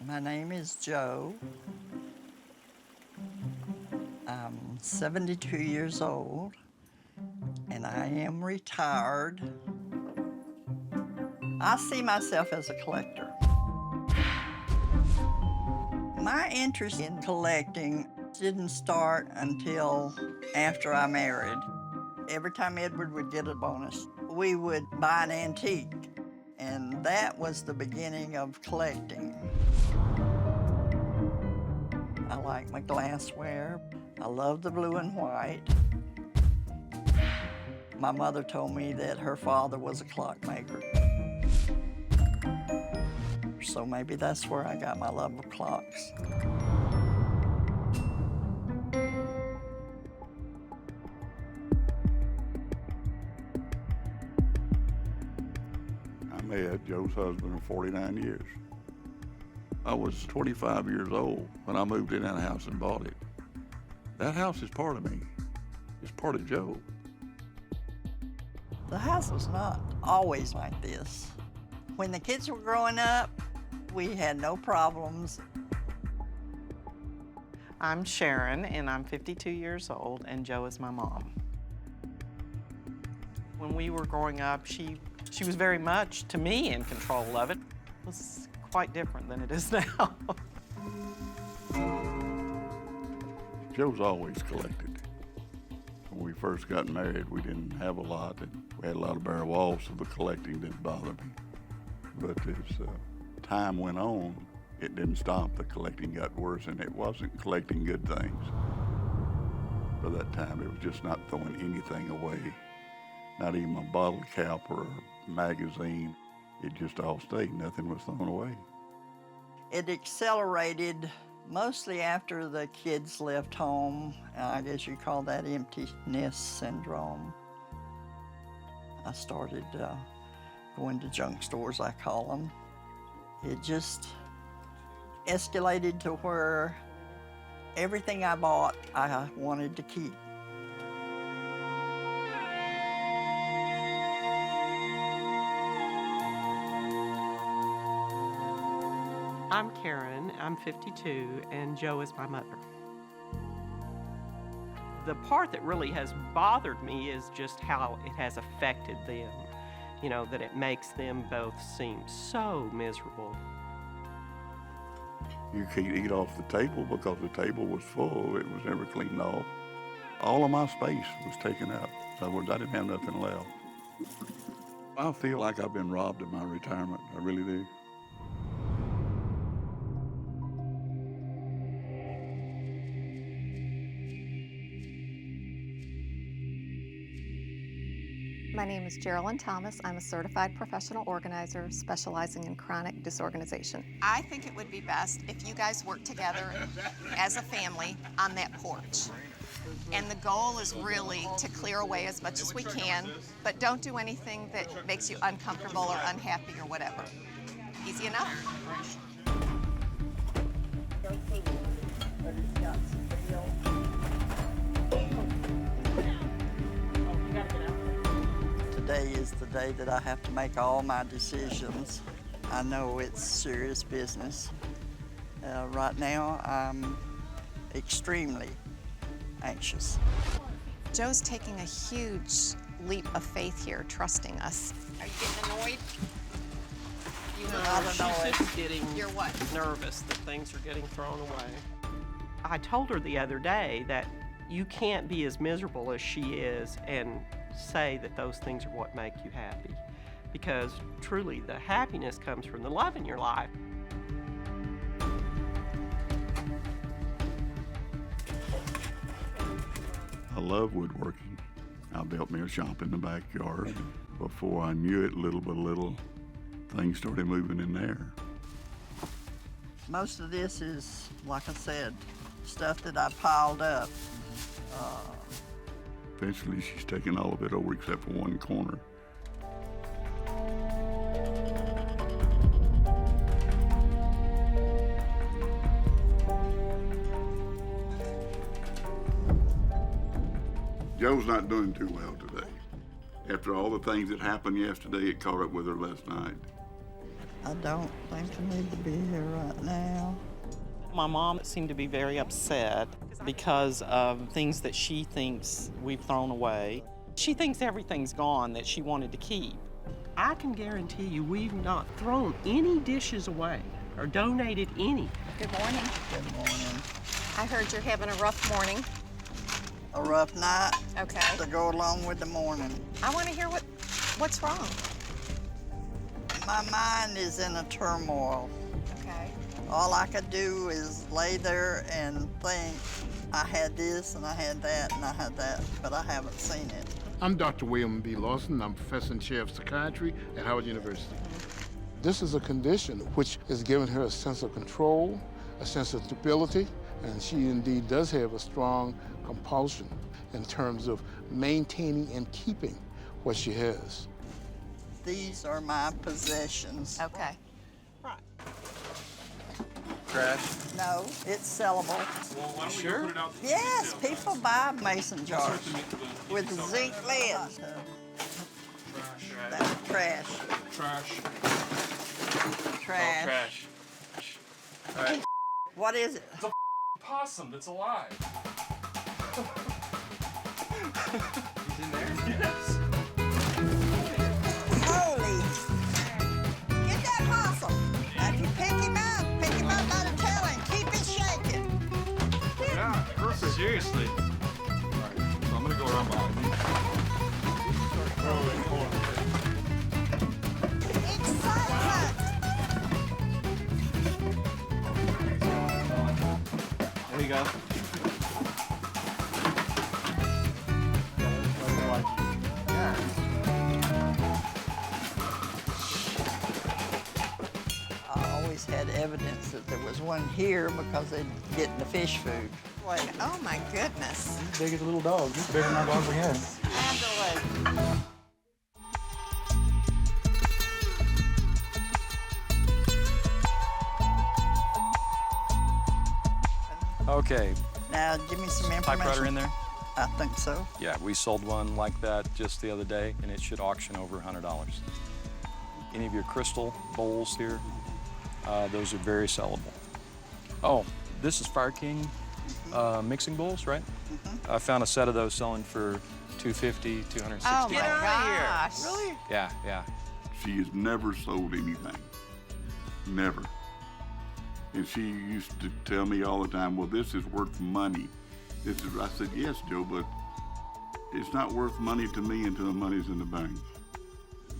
My name is Joe. I'm 72 years old, and I am retired. I see myself as a collector. My interest in collecting didn't start until after I married. Every time Edward would get a bonus, we would buy an antique, and that was the beginning of collecting. I like my glassware. I love the blue and white. My mother told me that her father was a clockmaker. So maybe that's where I got my love of clocks. I'm Ed, Joe's husband of 49 years. I was 25 years old when I moved in that house and bought it. That house is part of me. It's part of Joe. The house was not always like this. When the kids were growing up, we had no problems. I'm Sharon, and I'm 52 years old, and Joe is my mom. When we were growing up, she was very much, to me, in control of it. It was quite different than it is now. Joe's always collected. When we first got married, we didn't have a lot, and we had a lot of bare walls, so the collecting didn't bother me. But as time went on, it didn't stop. The collecting got worse, and it wasn't collecting good things. By that time, it was just not throwing anything away, not even a bottle cap or a magazine. It just all stayed. Nothing was thrown away. It accelerated mostly after the kids left home. I guess you call that emptiness syndrome. I started going to junk stores, I call them. It just escalated to where everything I bought, I wanted to keep. I'm Karen, I'm 52, and Joe is my mother. The part that really has bothered me is just how it has affected them. You know, that it makes them both seem so miserable. You can't eat off the table because the table was full. It was never cleaned off. All of my space was taken up. In other words, I didn't have nothing left. I feel like I've been robbed of my retirement. I really do. My name is Geraldine Thomas. I'm a certified professional organizer specializing in chronic disorganization. I think it would be best if you guys worked together as a family on that porch. And the goal is really to clear away as much as we can, but don't do anything that makes you uncomfortable or unhappy or whatever. Easy enough? Today is the day that I have to make all my decisions. I know it's serious business. Right now, I'm extremely anxious. Joe's taking a huge leap of faith here, trusting us. Are you getting annoyed? You I don't know. She's just getting You're what? nervous that things are getting thrown away. I told her the other day that you can't be as miserable as she is and say that those things are what make you happy. Because truly, the happiness comes from the love in your life. I love woodworking. I built me a shop in the backyard. Before I knew it, little by little, things started moving in there. Most of this is, like I said, stuff that I piled up. Eventually, she's taken all of it over except for one corner. Joe's not doing too well today. After all the things that happened yesterday, it caught up with her last night. I don't think I need to be here right now. My mom seemed to be very upset because of things that she thinks we've thrown away. She thinks everything's gone that she wanted to keep. I can guarantee you we've not thrown any dishes away or donated any. Good morning. Good morning. I heard you're having a rough morning. A rough night Okay. to go along with the morning. I want to hear what's wrong. My mind is in a turmoil. Okay. All I could do is lay there and think, I had this and I had that and I had that, but I haven't seen it. I'm Dr. William B. Lawson. I'm professor and chair of psychiatry at Howard University. This is a condition which has given her a sense of control, a sense of stability, and she indeed does have a strong compulsion in terms of maintaining and keeping what she has. These are my possessions. Okay. Trash? No, it's sellable. Well, why don't we go put it out? Yes, people buy mason jars with zinc lids. That's trash. Trash. Trash. Trash. All right. What is it? It's a possum that's alive. He's in there? Yes. Holy! Get that possum. Now, if you pick him up by the tail and keep it shaking. Yeah, seriously. All right, so I'm gonna go around behind you. Excitement! There you go. I always had evidence that there was one here because they'd get the fish food. Wait, Oh my goodness. Big as a little dog. He's bigger than our dog we had. handle it. Okay, Now, give me some information. typewriter in there? I think so. Yeah, we sold one like that just the other day, and it should auction over $100. Any of your crystal bowls here, those are very sellable. Oh, this is Fire King mixing bowls, right? I found a set of those selling for $250, $260. Oh my gosh. Really? Yeah, yeah. She has never sold anything. Never. And she used to tell me all the time, well, this is worth money. I said, yes, Joe, but it's not worth money to me until the money's in the bank.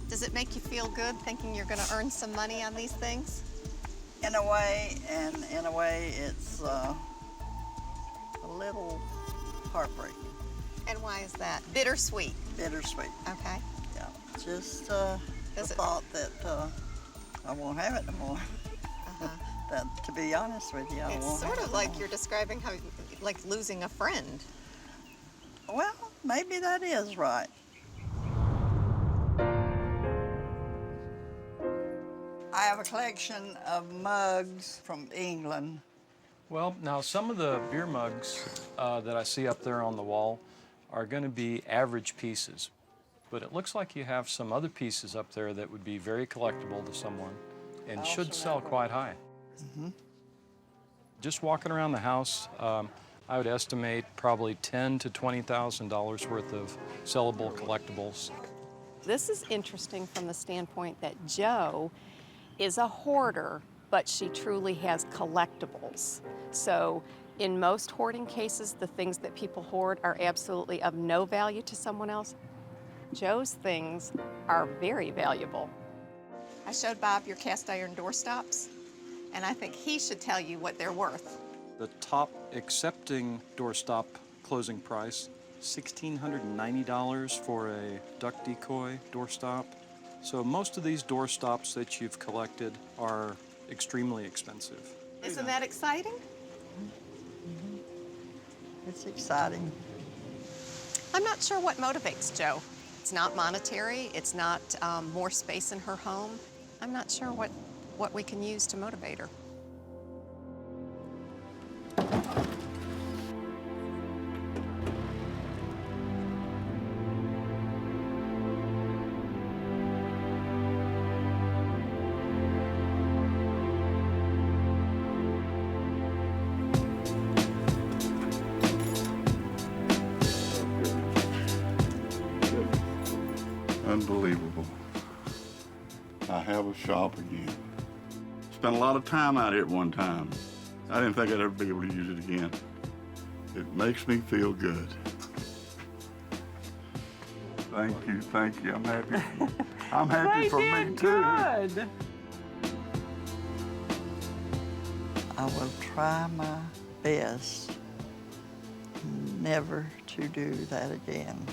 Does it make you feel good thinking you're going to earn some money on these things? In a way, and in a way, it's a little heartbreaking, And why is that? Bittersweet. bittersweet. Okay. Yeah, just the Does it- thought that I won't have it no more. That, to be honest with you, I It's won't sort have of it like no more. you're describing how, like losing a friend. Well, maybe that is right. I have a collection of mugs from England. Well, now some of the beer mugs that I see up there on the wall are going to be average pieces. But it looks like you have some other pieces up there that would be very collectible to someone and should sell quite high. Just walking around the house, I would estimate probably $10,000 to $20,000 worth of sellable collectibles. This is interesting from the standpoint that Jo is a hoarder, but she truly has collectibles. So in most hoarding cases, the things that people hoard are absolutely of no value to someone else. Jo's things are very valuable. I showed Bob your cast iron doorstops, and I think he should tell you what they're worth. The top accepting doorstop closing price, $1,690 for a duck decoy doorstop. So most of these doorstops that you've collected are extremely expensive. Isn't that exciting? It's exciting. I'm not sure what motivates Jo. It's not monetary. It's not more space in her home. I'm not sure what we can use to motivate her. Unbelievable. I have a shop again. Spent a lot of time out here at one time. I didn't think I'd ever be able to use it again. It makes me feel good. Thank you, thank you. I'm happy. I'm happy for me too. Good. I will try my best never to do that again.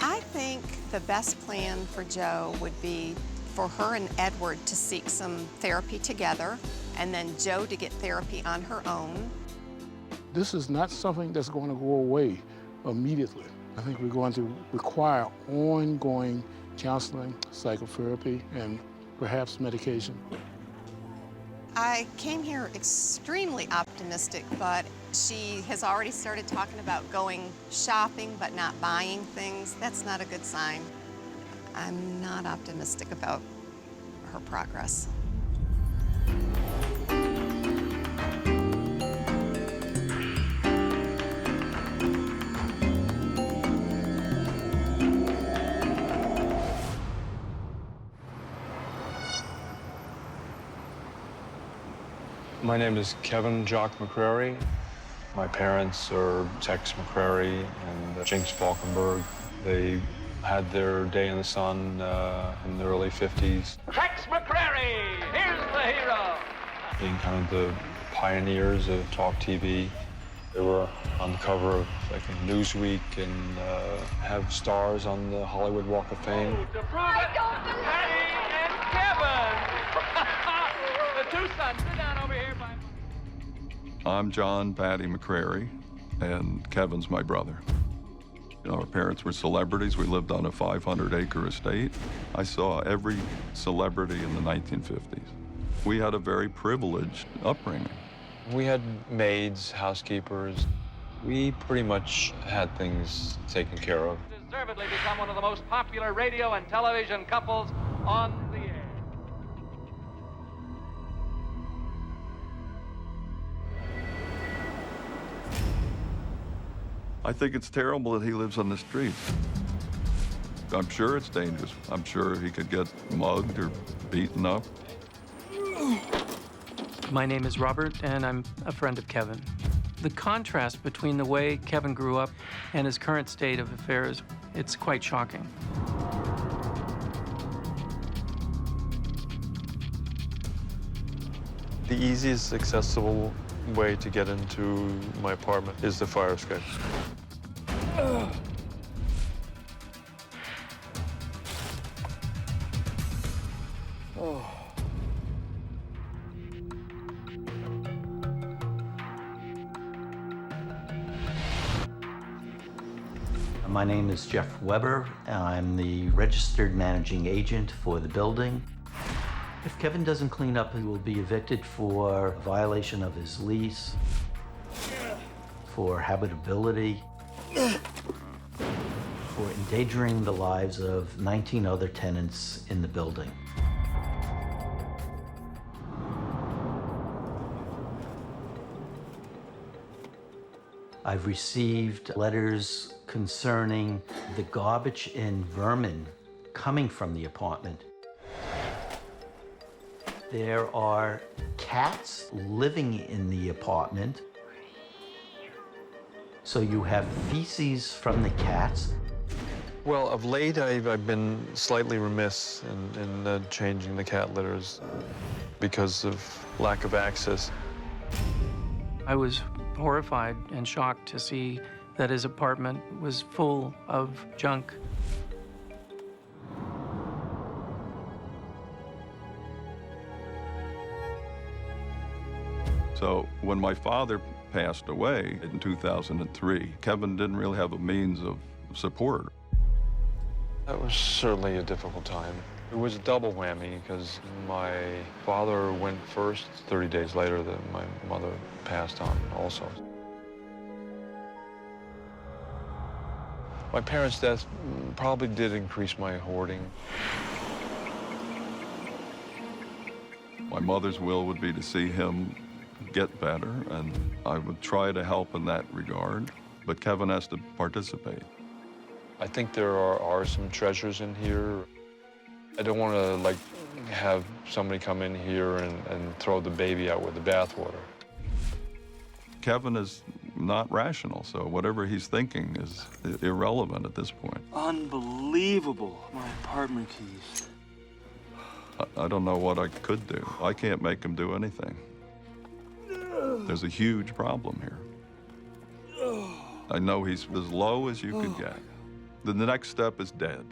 I think the best plan for Joe would be for her and Edward to seek some therapy together, and then Joe to get therapy on her own. This is not something that's going to go away immediately. I think we're going to require ongoing counseling, psychotherapy, and perhaps medication. I came here extremely optimistic, but she has already started talking about going shopping but not buying things. That's not a good sign. I'm not optimistic about her progress. My name is Kevin Jock McCrary. My parents are Tex McCrary and Jinx Falkenberg. They had their day in the sun in the early 50s. Tex McCrary, here's the hero. Being kind of the pioneers of talk TV. They were on the cover of like Newsweek and have stars on the Hollywood Walk of Fame. To prove it, Patty and Kevin. The two sons, sit down over here. I'm John Patty McCrary, and Kevin's my brother. You know, our parents were celebrities. We lived on a 500-acre estate. I saw every celebrity in the 1950s. We had a very privileged upbringing. We had maids, housekeepers. We pretty much had things taken care of. Deservedly become one of the most popular radio and television couples on the air. I think it's terrible that he lives on the streets. I'm sure it's dangerous. I'm sure he could get mugged or beaten up. My name is Robert, and I'm a friend of Kevin. The contrast between the way Kevin grew up and his current state of affairs, it's quite shocking. The easiest accessible way to get into my apartment is the fire escape. My name is Jeff Weber. I'm the registered managing agent for the building. If Kevin doesn't clean up, he will be evicted for violation of his lease, for habitability, for endangering the lives of 19 other tenants in the building. I've received letters concerning the garbage and vermin coming from the apartment. There are cats living in the apartment. So you have feces from the cats. Well, of late, I've been slightly remiss in changing the cat litters because of lack of access. I was horrified and shocked to see that his apartment was full of junk. So when my father passed away in 2003, Kevin didn't really have a means of support. That was certainly a difficult time. It was a double whammy because my father went first. 30 days later, my mother passed on also. My parents' death probably did increase my hoarding. My mother's will would be to see him get better, and I would try to help in that regard, but Kevin has to participate. I think there are some treasures in here. I don't want to, like, have somebody come in here and throw the baby out with the bathwater. Kevin is not rational, so whatever he's thinking is irrelevant at this point. Unbelievable. My apartment keys. I don't know what I could do. I can't make him do anything. There's a huge problem here. I know he's as low as you could get. Then the next step is dead.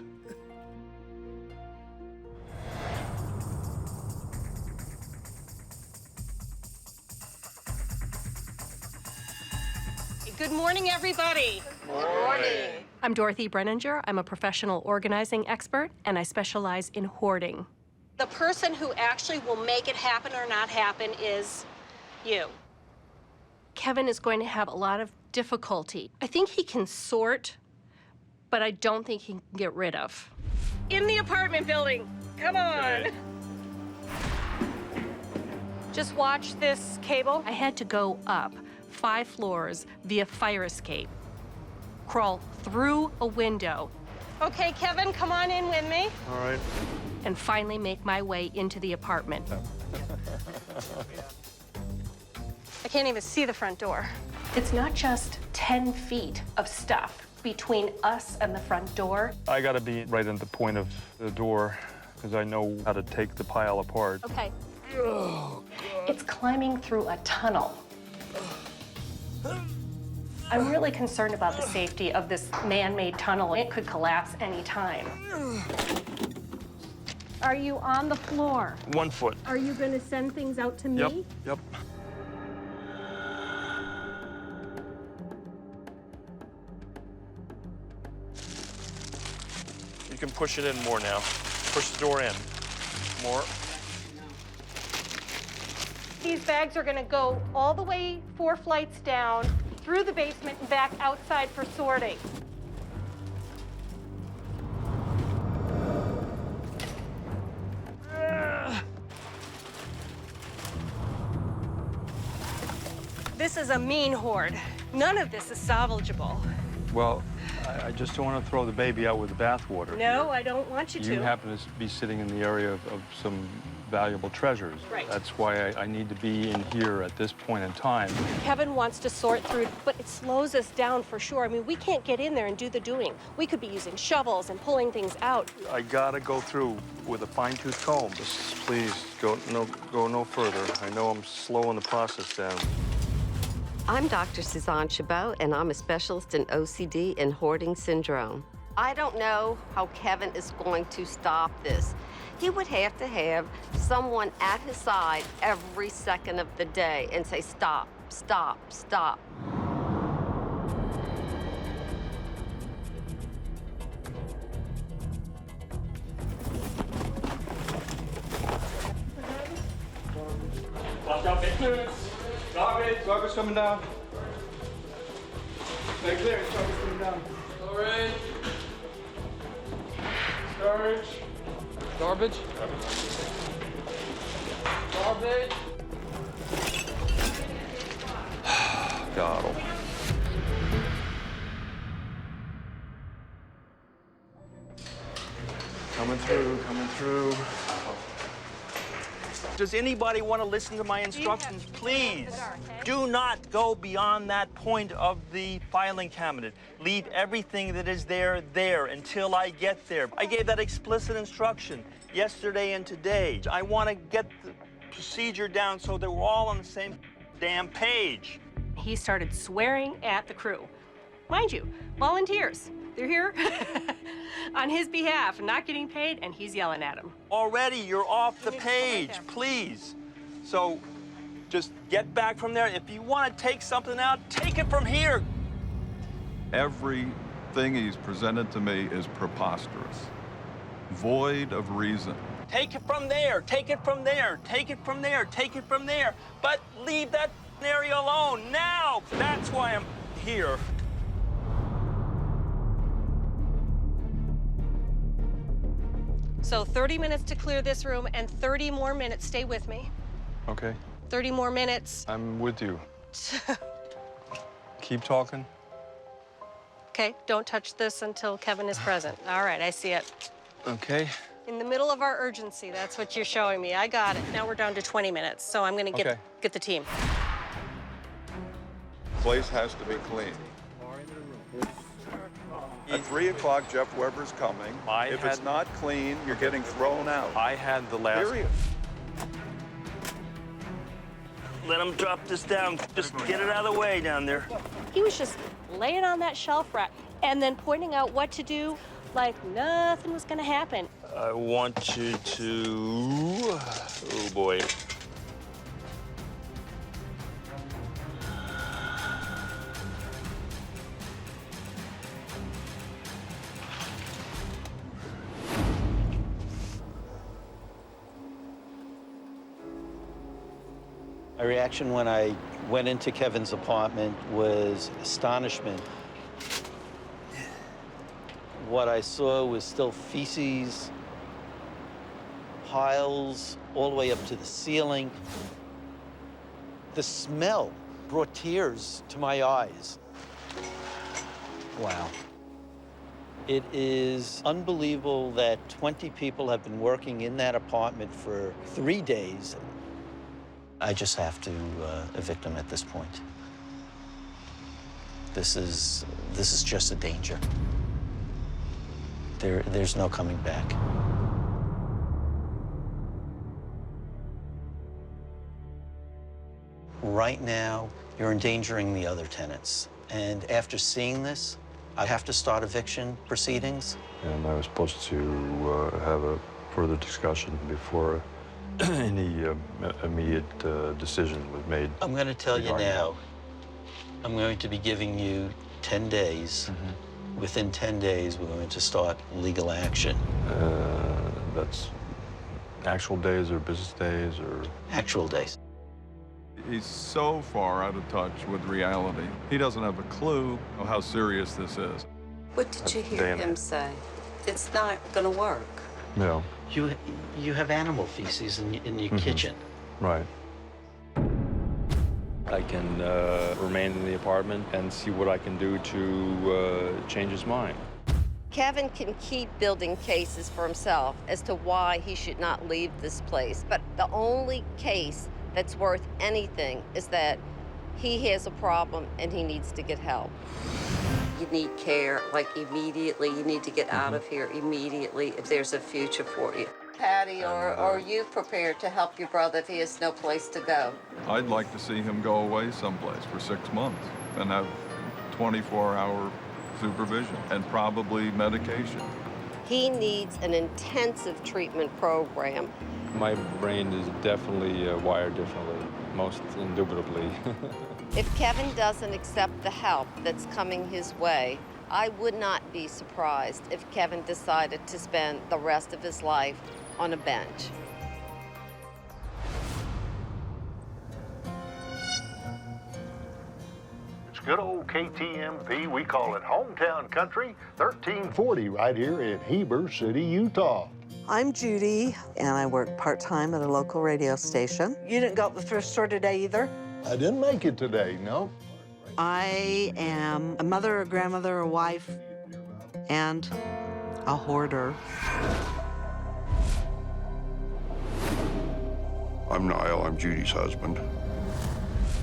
Good morning, everybody. Good morning. I'm Dorothy Brenninger. I'm a professional organizing expert, and I specialize in hoarding. The person who actually will make it happen or not happen is you. Kevin is going to have a lot of difficulty. I think he can sort, but I don't think he can get rid of. In the apartment building. Come on. Okay. Just watch this cable. I had to go up 5 floors via fire escape, crawl through a window. Okay, Kevin, come on in with me. All right. And finally make my way into the apartment. I can't even see the front door. It's not just 10 feet of stuff between us and the front door. I got to be right at the point of the door because I know how to take the pile apart. Okay. It's climbing through a tunnel. I'm really concerned about the safety of this man-made tunnel. It could collapse any time. Are you on the floor? 1 foot. Are you going to send things out to me? Yep. You can push it in more now. Push the door in. More. These bags are going to go all the way 4 flights down, through the basement and back outside for sorting. This is a mean hoard. None of this is salvageable. Well, I just don't want to throw the baby out with the bathwater. No, I don't want you to. You happen to be sitting in the area of some valuable treasures. Right. That's why I need to be in here at this point in time. Kevin wants to sort through, but it slows us down for sure. I mean, we can't get in there and do the doing. We could be using shovels and pulling things out. I gotta go through with a fine-tooth comb. Just please go no further. I know I'm slowing the process down. I'm Dr. Suzanne Chabot, and I'm a specialist in OCD and hoarding syndrome. I don't know how Kevin is going to stop this. He would have to have someone at his side every second of the day and say, stop, stop, stop. Watch out, bitch. Garbage. Garbage coming down. Stay clear, garbage coming down. Storage. Storage. Garbage. Garbage. Got him. Coming through. Does anybody want to listen to my instructions? Please do not go beyond that point of the filing cabinet. Leave everything that is there until I get there. I gave that explicit instruction yesterday and today. I want to get the procedure down so that we're all on the same damn page. He started swearing at the crew. Mind you, volunteers. They're here on his behalf, not getting paid, and he's yelling at him. Already, you're off the page, please. So just get back from there. If you want to take something out, take it from here. Everything he's presented to me is preposterous, void of reason. Take it from there, take it from there, take it from there, take it from there. But leave that area alone now. That's why I'm here. So 30 minutes to clear this room and 30 more minutes. Stay with me. Okay. 30 more minutes. I'm with you. Keep talking. Okay, don't touch this until Kevin is present. All right, I see it. Okay. In the middle of our urgency, that's what you're showing me. I got it. Now we're down to 20 minutes, so I'm gonna get the team. Place has to be clean. At 3 o'clock, Jeff Weber's coming. If it's not clean, you're getting thrown out. I had the last. Period. Let him drop this down. Just get it out of the way down there. He was just laying on that shelf rack and then pointing out what to do like nothing was gonna happen. I want you to, oh boy. My reaction when I went into Kevin's apartment was astonishment. What I saw was still feces, piles all the way up to the ceiling. The smell brought tears to my eyes. Wow. It is unbelievable that 20 people have been working in that apartment for 3 days. I just have to evict him at this point. This is just a danger. There's no coming back. Right now, you're endangering the other tenants. And after seeing this, I have to start eviction proceedings. And I was supposed to have a further discussion before any immediate decision was made. I'm going to tell you regarding now, I'm going to be giving you 10 days. Within 10 days, we're going to start legal action. That's actual days or business days or? Actual days. He's so far out of touch with reality. He doesn't have a clue of how serious this is. What did you hear him say? It's not gonna work. No. You have animal feces in your kitchen. Right. I can remain in the apartment and see what I can do to change his mind. Kevin can keep building cases for himself as to why he should not leave this place, but the only case that's worth anything is that he has a problem and he needs to get help. You need care, like immediately. You need to get out of here immediately if there's a future for you. Patty, or are you prepared to help your brother if he has no place to go? I'd like to see him go away someplace for 6 months and have 24-hour supervision and probably medication. He needs an intensive treatment program. My brain is definitely wired differently, most indubitably. If Kevin doesn't accept the help that's coming his way, I would not be surprised if Kevin decided to spend the rest of his life on a bench. It's good old KTMP. We call it hometown country, 1340 right here in Heber City, Utah. I'm Judy, and I work part-time at a local radio station. You didn't go to the thrift store today either? I didn't make it today, no. I am a mother, a grandmother, a wife, and a hoarder. I'm Niall, I'm Judy's husband.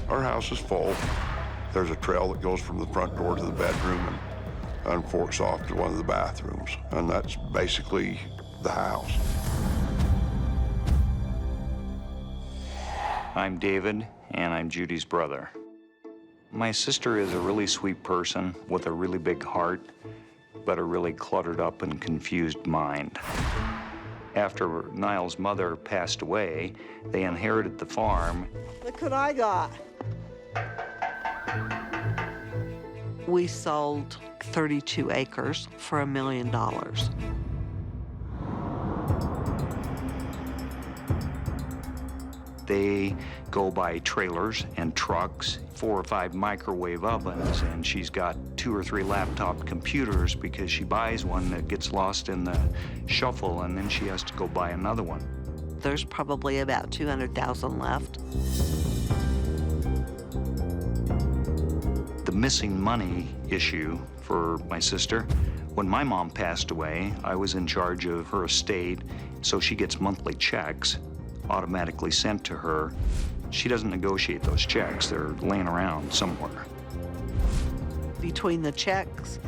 Our house is full. There's a trail that goes from the front door to the bedroom and forks off to one of the bathrooms. And that's basically the house. I'm David, and I'm Judy's brother. My sister is a really sweet person with a really big heart, but a really cluttered up and confused mind. After Niall's mother passed away, they inherited the farm. Look what I got. We sold 32 acres for $1 million. They go by trailers and trucks, 4 or 5 microwave ovens, and she's got 2 or 3 laptop computers because she buys one that gets lost in the shuffle, and then she has to go buy another one. There's probably about 200,000 left. The missing money issue for my sister, when my mom passed away, I was in charge of her estate, so she gets monthly checks automatically sent to her. She doesn't negotiate those checks. They're laying around somewhere. Between the checks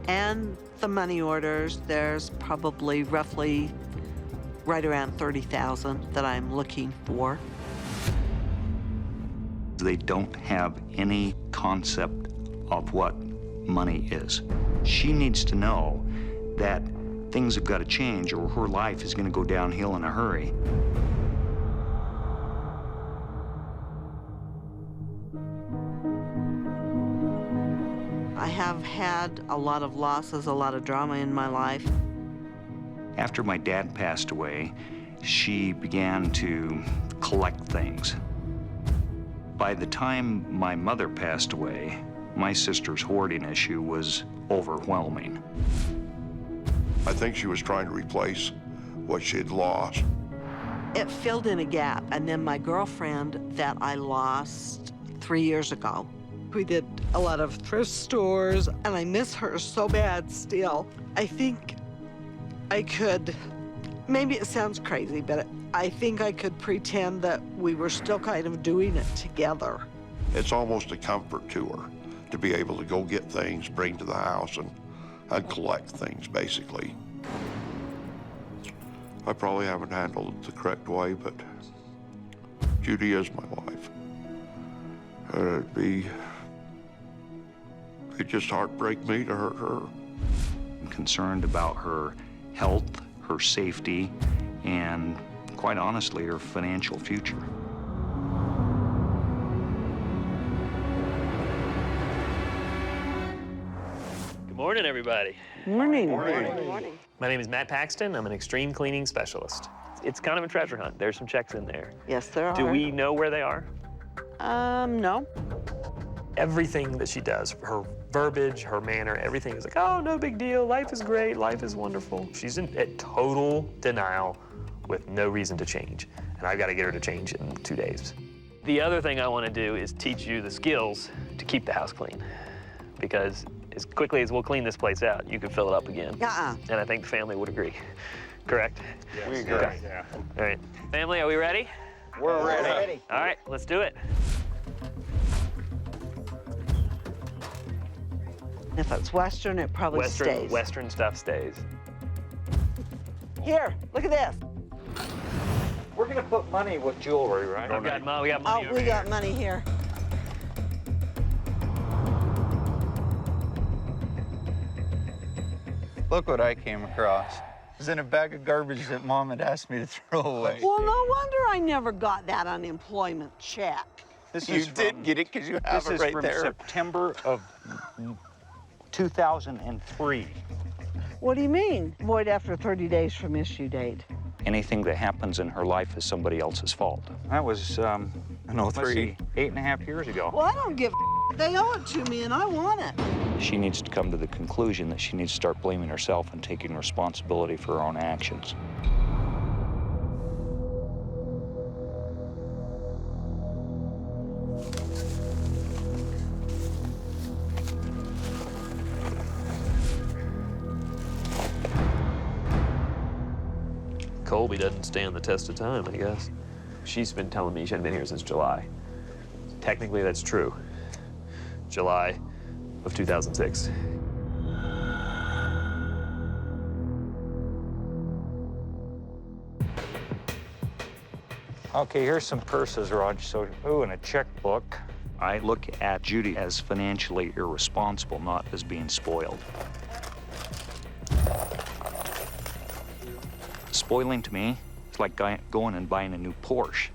and the money orders, there's probably roughly right around 30,000 that I'm looking for. They don't have any concept of what money is. She needs to know that things have got to change or her life is going to go downhill in a hurry. I have had a lot of losses, a lot of drama in my life. After my dad passed away, she began to collect things. By the time my mother passed away, my sister's hoarding issue was overwhelming. I think she was trying to replace what she had lost. It filled in a gap, and then my girlfriend that I lost 3 years ago. We did a lot of thrift stores, and I miss her so bad still. I think I could, maybe it sounds crazy, but I think I could pretend that we were still kind of doing it together. It's almost a comfort to her to be able to go get things, bring to the house, and collect things, basically. I probably haven't handled it the correct way, but Judy is my wife. It'd just heartbreak me to hurt her. I'm concerned about her health, her safety, and quite honestly, her financial future. Good morning, everybody. Morning. Morning. My name is Matt Paxton. I'm an extreme cleaning specialist. It's kind of a treasure hunt. There's some checks in there. Yes, there are. Do we know where they are? No. Everything that she does, her verbiage, her manner, everything is like, oh, no big deal. Life is great. Life is wonderful. She's in total denial with no reason to change. And I've got to get her to change in 2 days. The other thing I want to do is teach you the skills to keep the house clean. Because as quickly as we'll clean this place out, you can fill it up again. And I think the family would agree. Correct? Yes. We agree. Okay. Yeah. All right. Family, are we ready? We're ready. All right, let's do it. If it's Western, it probably stays. Western stuff stays. Here, look at this. We're gonna put money with jewelry, right? We got money over We here. got money here. Look what I came across. It was in a bag of garbage that Mom had asked me to throw away. Well, no wonder I never got that unemployment check. You did get it because you have it right there. This is from September of 2003. What do you mean? Void after 30 days from issue date. Anything that happens in her life is somebody else's fault. That was, in 03. 8.5 years ago. Well, I don't give a They owe it to me, and I want it. She needs to come to the conclusion that she needs to start blaming herself and taking responsibility for her own actions. Colby doesn't stand the test of time, I guess. She's been telling me she hadn't been here since July. Technically, that's true. July of 2006. Okay, here's some purses, Rog. So, and a checkbook. I look at Judy as financially irresponsible, not as being spoiled. Spoiling to me, it's like going and buying a new Porsche,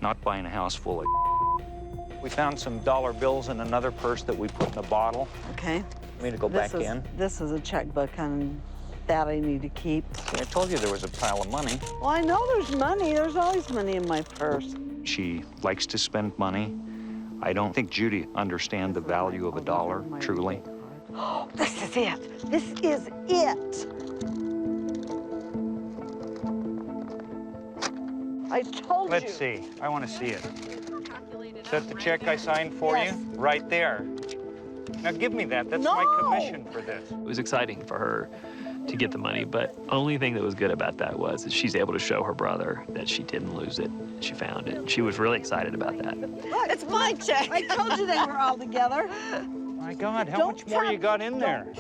not buying a house full of. We found some dollar bills in another purse that we put in a bottle. Okay. You mean to go back in? This is a checkbook, and that I need to keep. I told you there was a pile of money. Well, I know there's money. There's always money in my purse. she likes to spend money. I don't think Judy understands the value of a dollar, truly. Oh, this is it. This is it. I told you. Let's see. I want to see it. Is that the check I signed for you? Right there. Now give me that. That's my commission for this. It was exciting for her to get the money, but only thing that was good about that was that she's able to show her brother that she didn't lose it. She found it. She was really excited about that. Look, it's my check. I told you they were all together. My God, how much more you got in there?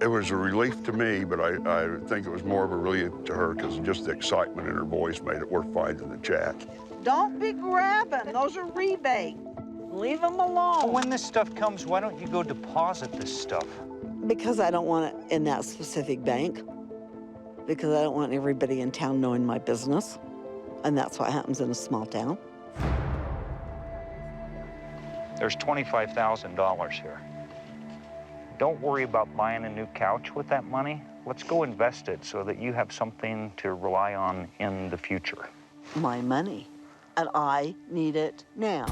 It was a relief to me, but I think it was more of a relief to her because just the excitement in her voice made it worth finding the check. Don't be grabbing. Those are rebates. Leave them alone. When this stuff comes, why don't you go deposit this stuff? Because I don't want it in that specific bank. Because I don't want everybody in town knowing my business. And that's what happens in a small town. There's $25,000 here. Don't worry about buying a new couch with that money. Let's go invest it so that you have something to rely on in the future. My money. And I need it now.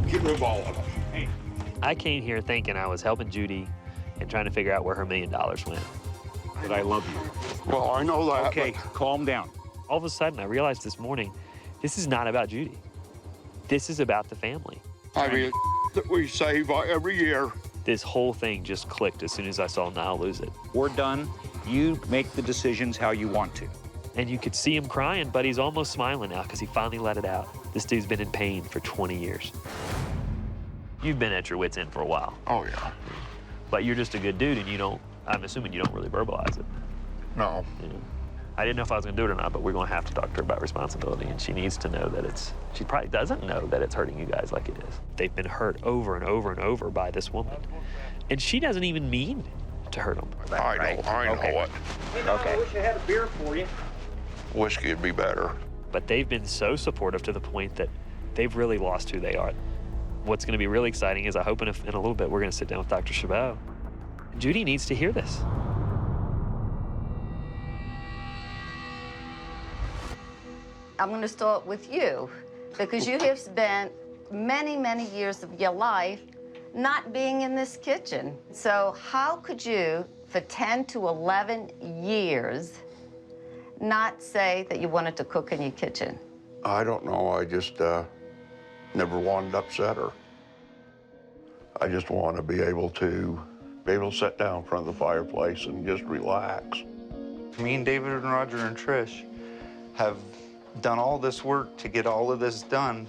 Get rid of all of them. Hey. I came here thinking I was helping Judy and trying to figure out where her $1 million went. That I love you. Well, I know that. Okay, calm down. All of a sudden, I realized this morning, this is not about Judy. This is about the family. I mean, that we save every year. This whole thing just clicked as soon as I saw Niall lose it. We're done. You make the decisions how you want to. And you could see him crying, but he's almost smiling now because he finally let it out. This dude's been in pain for 20 years. You've been at your wit's end for a while. Oh, yeah. But you're just a good dude, and you don't, I'm assuming you don't really verbalize it. No. Yeah. I didn't know if I was going to do it or not, but we're going to have to talk to her about responsibility, and she needs to know that it's, she probably doesn't know that it's hurting you guys like it is. They've been hurt over and over and over by this woman, and she doesn't even mean to hurt them. I know it. You know, I wish I had a beer for you. Whiskey would be better. But they've been so supportive to the point that they've really lost who they are. What's going to be really exciting is I hope in a little bit we're going to sit down with Dr. Chabot. Judy needs to hear this. I'm going to start with you because you have spent many, many years of your life not being in this kitchen. So how could you, for 10 to 11 years, not say that you wanted to cook in your kitchen? I don't know. I just never wanted to upset her. I just want to be able to sit down in front of the fireplace and just relax. Me and David and Roger and Trish have done all this work to get all of this done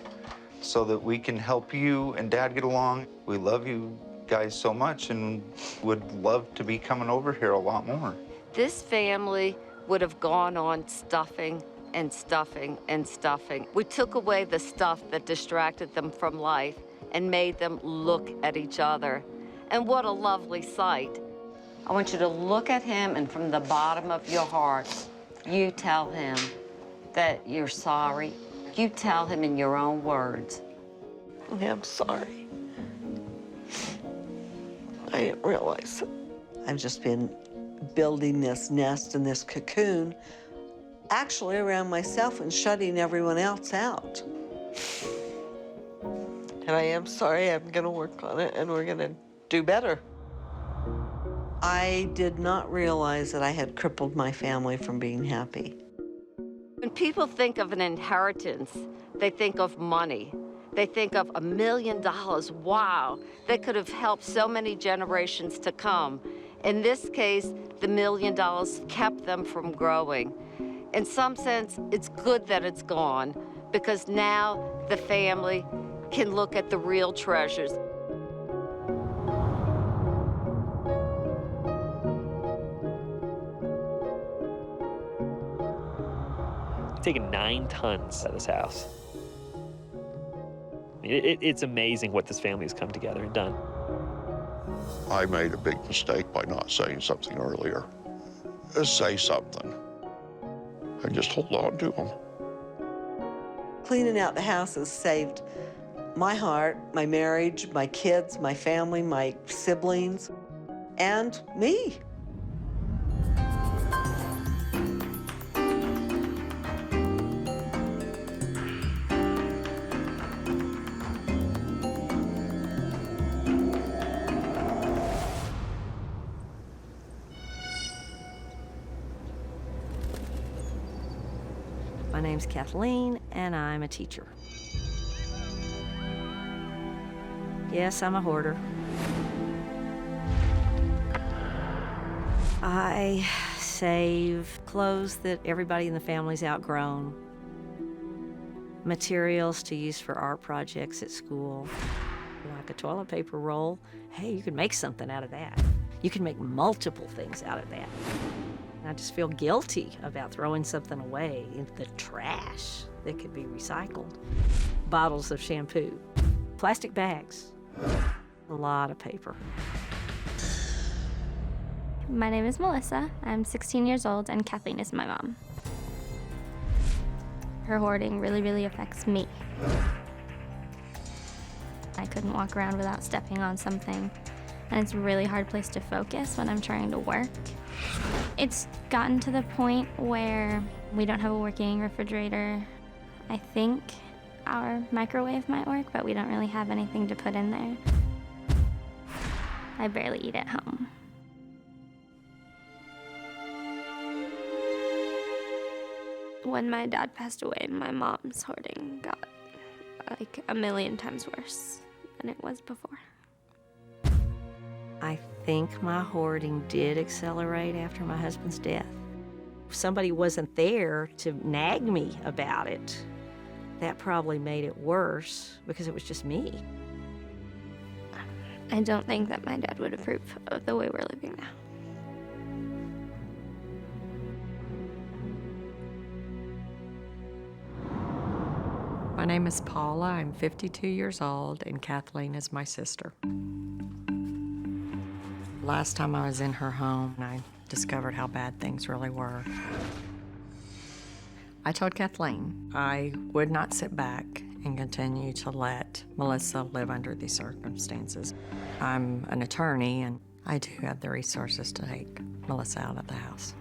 so that we can help you and Dad get along. We love you guys so much and would love to be coming over here a lot more. This family would have gone on stuffing and stuffing and stuffing. We took away the stuff that distracted them from life and made them look at each other. And what a lovely sight. I want you to look at him, and from the bottom of your heart, you tell him that you're sorry. You tell him in your own words. I'm sorry. I didn't realize it. I've just been building this nest and this cocoon actually around myself and shutting everyone else out. And I am sorry. I'm going to work on it, and we're going to do better. I did not realize that I had crippled my family from being happy. When people think of an inheritance, they think of money. They think of $1 million. Wow, that could have helped so many generations to come. In this case, the $1 million kept them from growing. In some sense, it's good that it's gone because now the family can look at the real treasures. Taken 9 tons out of this house. It's amazing what this family has come together and done. I made a big mistake by not saying something earlier. Just say something and just hold on to them. Cleaning out the house has saved My heart, my marriage, my kids, my family, my siblings, and me. My name's Kathleen, and I'm a teacher. Yes, I'm a hoarder. I save clothes that everybody in the family's outgrown, materials to use for art projects at school, like a toilet paper roll. Hey, you can make something out of that. You can make multiple things out of that. I just feel guilty about throwing something away into the trash that could be recycled. Bottles of shampoo, plastic bags, a lot of paper. My name is Melissa. I'm 16 years old, and Kathleen is my mom. Her hoarding really affects me. I couldn't walk around without stepping on something, and it's a really hard place to focus when I'm trying to work. It's gotten to the point where we don't have a working refrigerator. I think our microwave might work, but we don't really have anything to put in there. I barely eat at home. When my dad passed away, my mom's hoarding got like 1,000,000 times worse than it was before. I think my hoarding did accelerate after my husband's death. If somebody wasn't there to nag me about it, that probably made it worse because it was just me. I don't think that my dad would approve of the way we're living now. My name is Paula. I'm 52 years old, and Kathleen is my sister. Last time I was in her home, I discovered how bad things really were. I told Kathleen I would not sit back and continue to let Melissa live under these circumstances. I'm an attorney, and I do have the resources to take Melissa out of the house.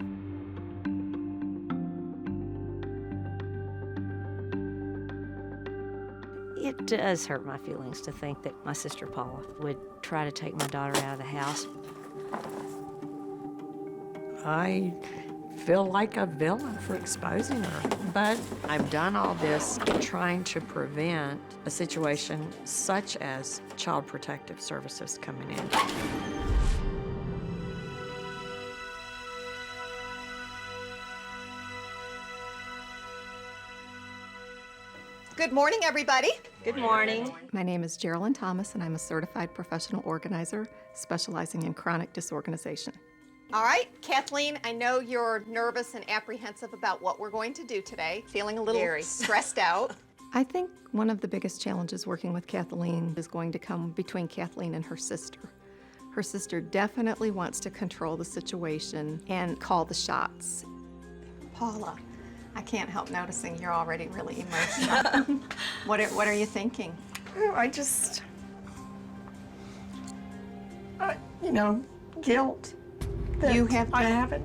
It does hurt my feelings to think that my sister Paula would try to take my daughter out of the house. I feel like a villain for exposing her, but I've done all this trying to prevent a situation such as Child Protective Services coming in. Good morning, everybody. Good morning. My name is Geraldine Thomas, and I'm a certified professional organizer specializing in chronic disorganization. All right, Kathleen, I know you're nervous and apprehensive about what we're going to do today, feeling a little stressed out. I think one of the biggest challenges working with Kathleen is going to come between Kathleen and her sister. Her sister definitely wants to control the situation and call the shots. Paula, I can't help noticing you're already really emotional. What are you thinking? Guilt. You have I haven't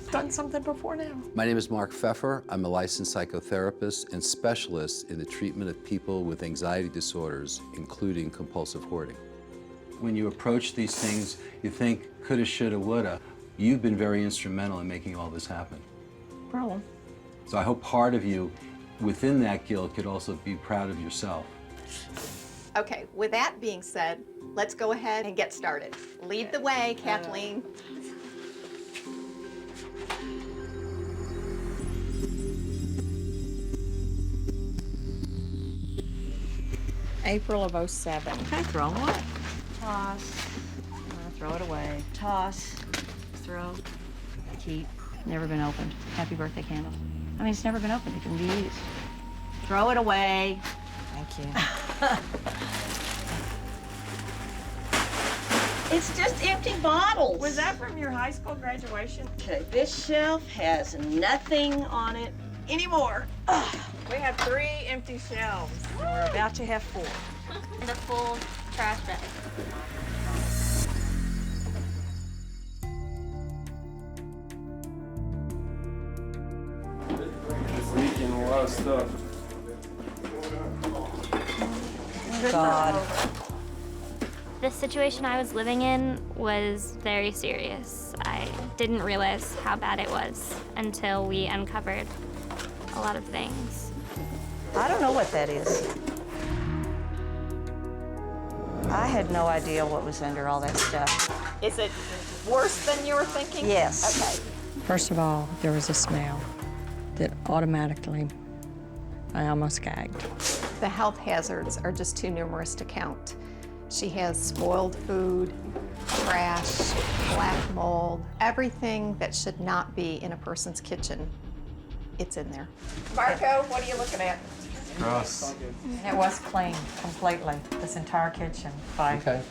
done something before now. My name is Mark Pfeffer. I'm a licensed psychotherapist and specialist in the treatment of people with anxiety disorders, including compulsive hoarding. When you approach these things, you think coulda, shoulda, woulda. You've been very instrumental in making all this happen. Problem. So I hope part of you, within that guilt, could also be proud of yourself. Okay, with that being said, let's go ahead and get started. Lead the way, Kathleen. April of '07. Okay, throw what? Toss. Throw it away. Toss. Throw. Keep. Never been opened. Happy birthday candle. I mean, it's never been opened. It can be used. Throw it away. Thank you. It's just empty bottles. Was that from your high school graduation? Okay, this shelf has nothing on it anymore. We have 3 empty shelves. We're about to have 4. The full trash bag. It's leaking a lot of stuff. God. The situation I was living in was very serious. I didn't realize how bad it was until we uncovered a lot of things. I don't know what that is. I had no idea what was under all that stuff. Is it worse than you were thinking? Yes. Okay. First of all, there was a smell that automatically, I almost gagged. The health hazards are just too numerous to count. She has spoiled food, trash, black mold, everything that should not be in a person's kitchen. It's in there. Marco, what are you looking at? Gross. It was cleaned completely, this entire kitchen, by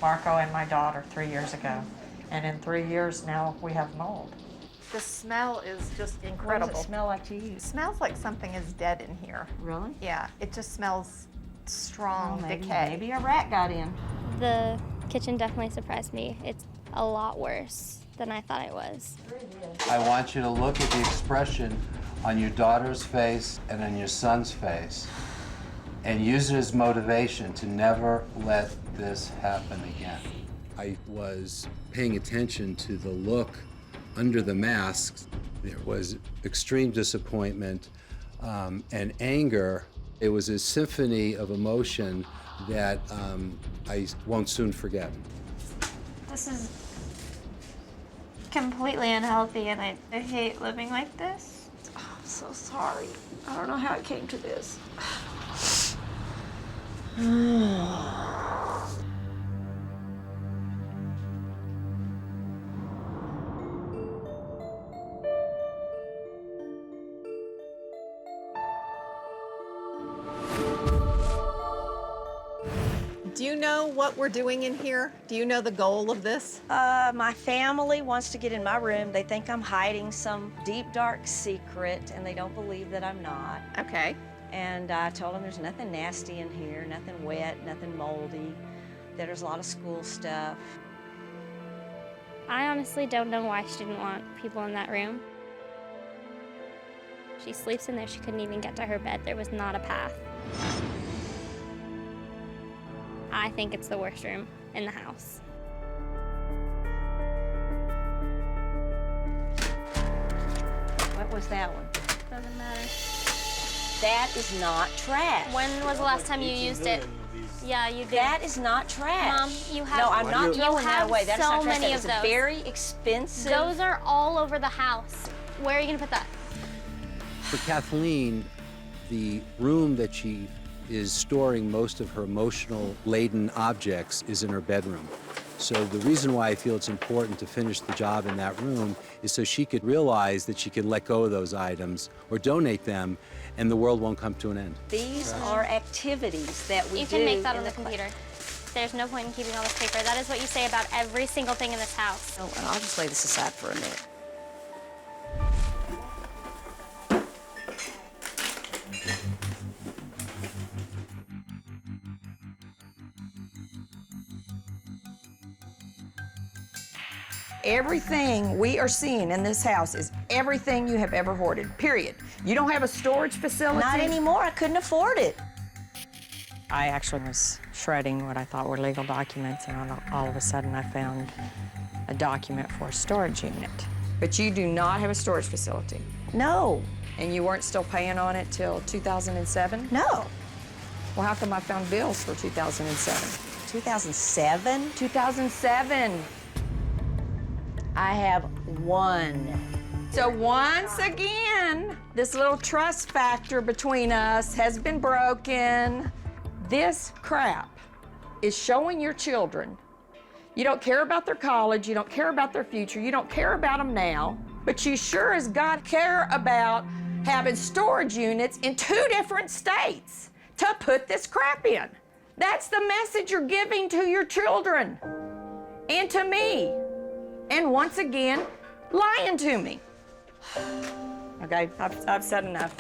Marco and my daughter 3 years ago. And in 3 years now, we have mold. The smell is just What incredible. does it smell like to you? It smells like something is dead in here. Really? Yeah, it just smells strong Maybe decay. a rat got in. The kitchen definitely surprised me. It's a lot worse than I thought it was. I want you to look at the expression on your daughter's face and on your son's face and use it as motivation to never let this happen again. I was paying attention to the look under the masks. There was extreme disappointment and anger. It was a symphony of emotion that I won't soon forget. This is completely unhealthy, and I hate living like this. Oh, I'm so sorry. I don't know how it came to this. Do you know what we're doing in here? Do you know the goal of this? My family wants to get in my room. They think I'm hiding some deep, dark secret, and they don't believe that I'm not. Okay. And I told them there's nothing nasty in here, nothing wet, nothing moldy, that there's a lot of school stuff. I honestly don't know why she didn't want people in that room. She sleeps in there. She couldn't even get to her bed. There was not a path. I think it's the worst room in the house. What was that one? Doesn't matter. That is not trash. When was the last time you used it? Yeah, you did. That is not trash. Mom, you have. No, I'm not throwing that away. That's so not trash. many That of is those. very expensive. Those are all over the house. Where are you gonna put that? For Kathleen, the room that she is storing most of her emotional laden objects is in her bedroom. So the reason why I feel it's important to finish the job in that room is so she could realize that she can let go of those items or donate them, and the world won't come to an end. These are activities that we do. You can make that in on the computer. There's no point in keeping all this paper. That is what you say about every single thing in this house. Oh, and I'll just lay this aside for a minute. Everything we are seeing in this house is everything you have ever hoarded, period. You don't have a storage facility? Not anymore. I couldn't afford it. I actually was shredding what I thought were legal documents, and all of a sudden I found a document for a storage unit. But you do not have a storage facility? No. And you weren't still paying on it till 2007? No. Well, how come I found bills for 2007? 2007? 2007. I have one. So once again, this little trust factor between us has been broken. This crap is showing your children you don't care about their college, you don't care about their future, you don't care about them now, but you sure as God care about having storage units in 2 different states to put this crap in. That's the message you're giving to your children and to me. And once again, lying to me. Okay, I've said enough.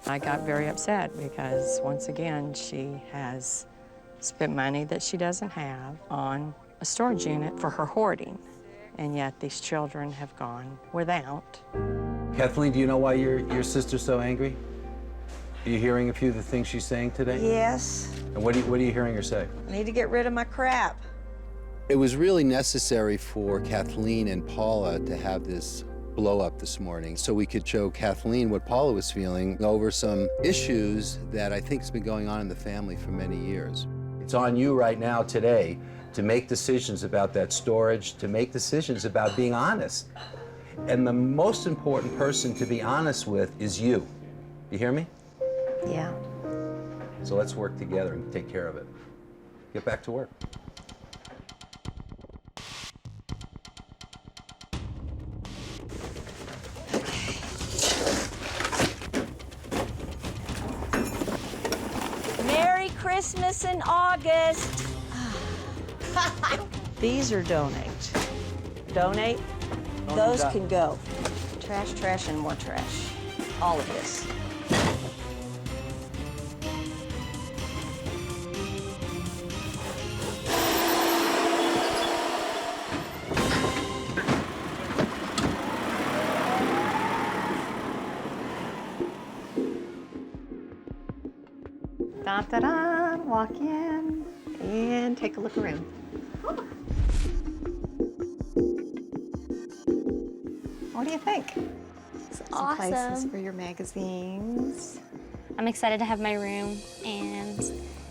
I got very upset because, once again, she has spent money that she doesn't have on a storage unit for her hoarding, and yet these children have gone without. Kathleen, do you know why your sister's so angry? Are you hearing a few of the things she's saying today? Yes. And what are you hearing her say? I need to get rid of my crap. It was really necessary for Kathleen and Paula to have this blow up this morning so we could show Kathleen what Paula was feeling over some issues that I think has been going on in the family for many years. It's on you right now today to make decisions about that storage, to make decisions about being honest. And the most important person to be honest with is you. You hear me? Yeah. So let's work together and take care of it. Get back to work. Merry Christmas in August. These are donate. Donate. Those can go. Trash, trash, and more trash. All of this. Da-da-da, walk in and take a look around. What do you think? It's Some places awesome. for your magazines. I'm excited to have my room, and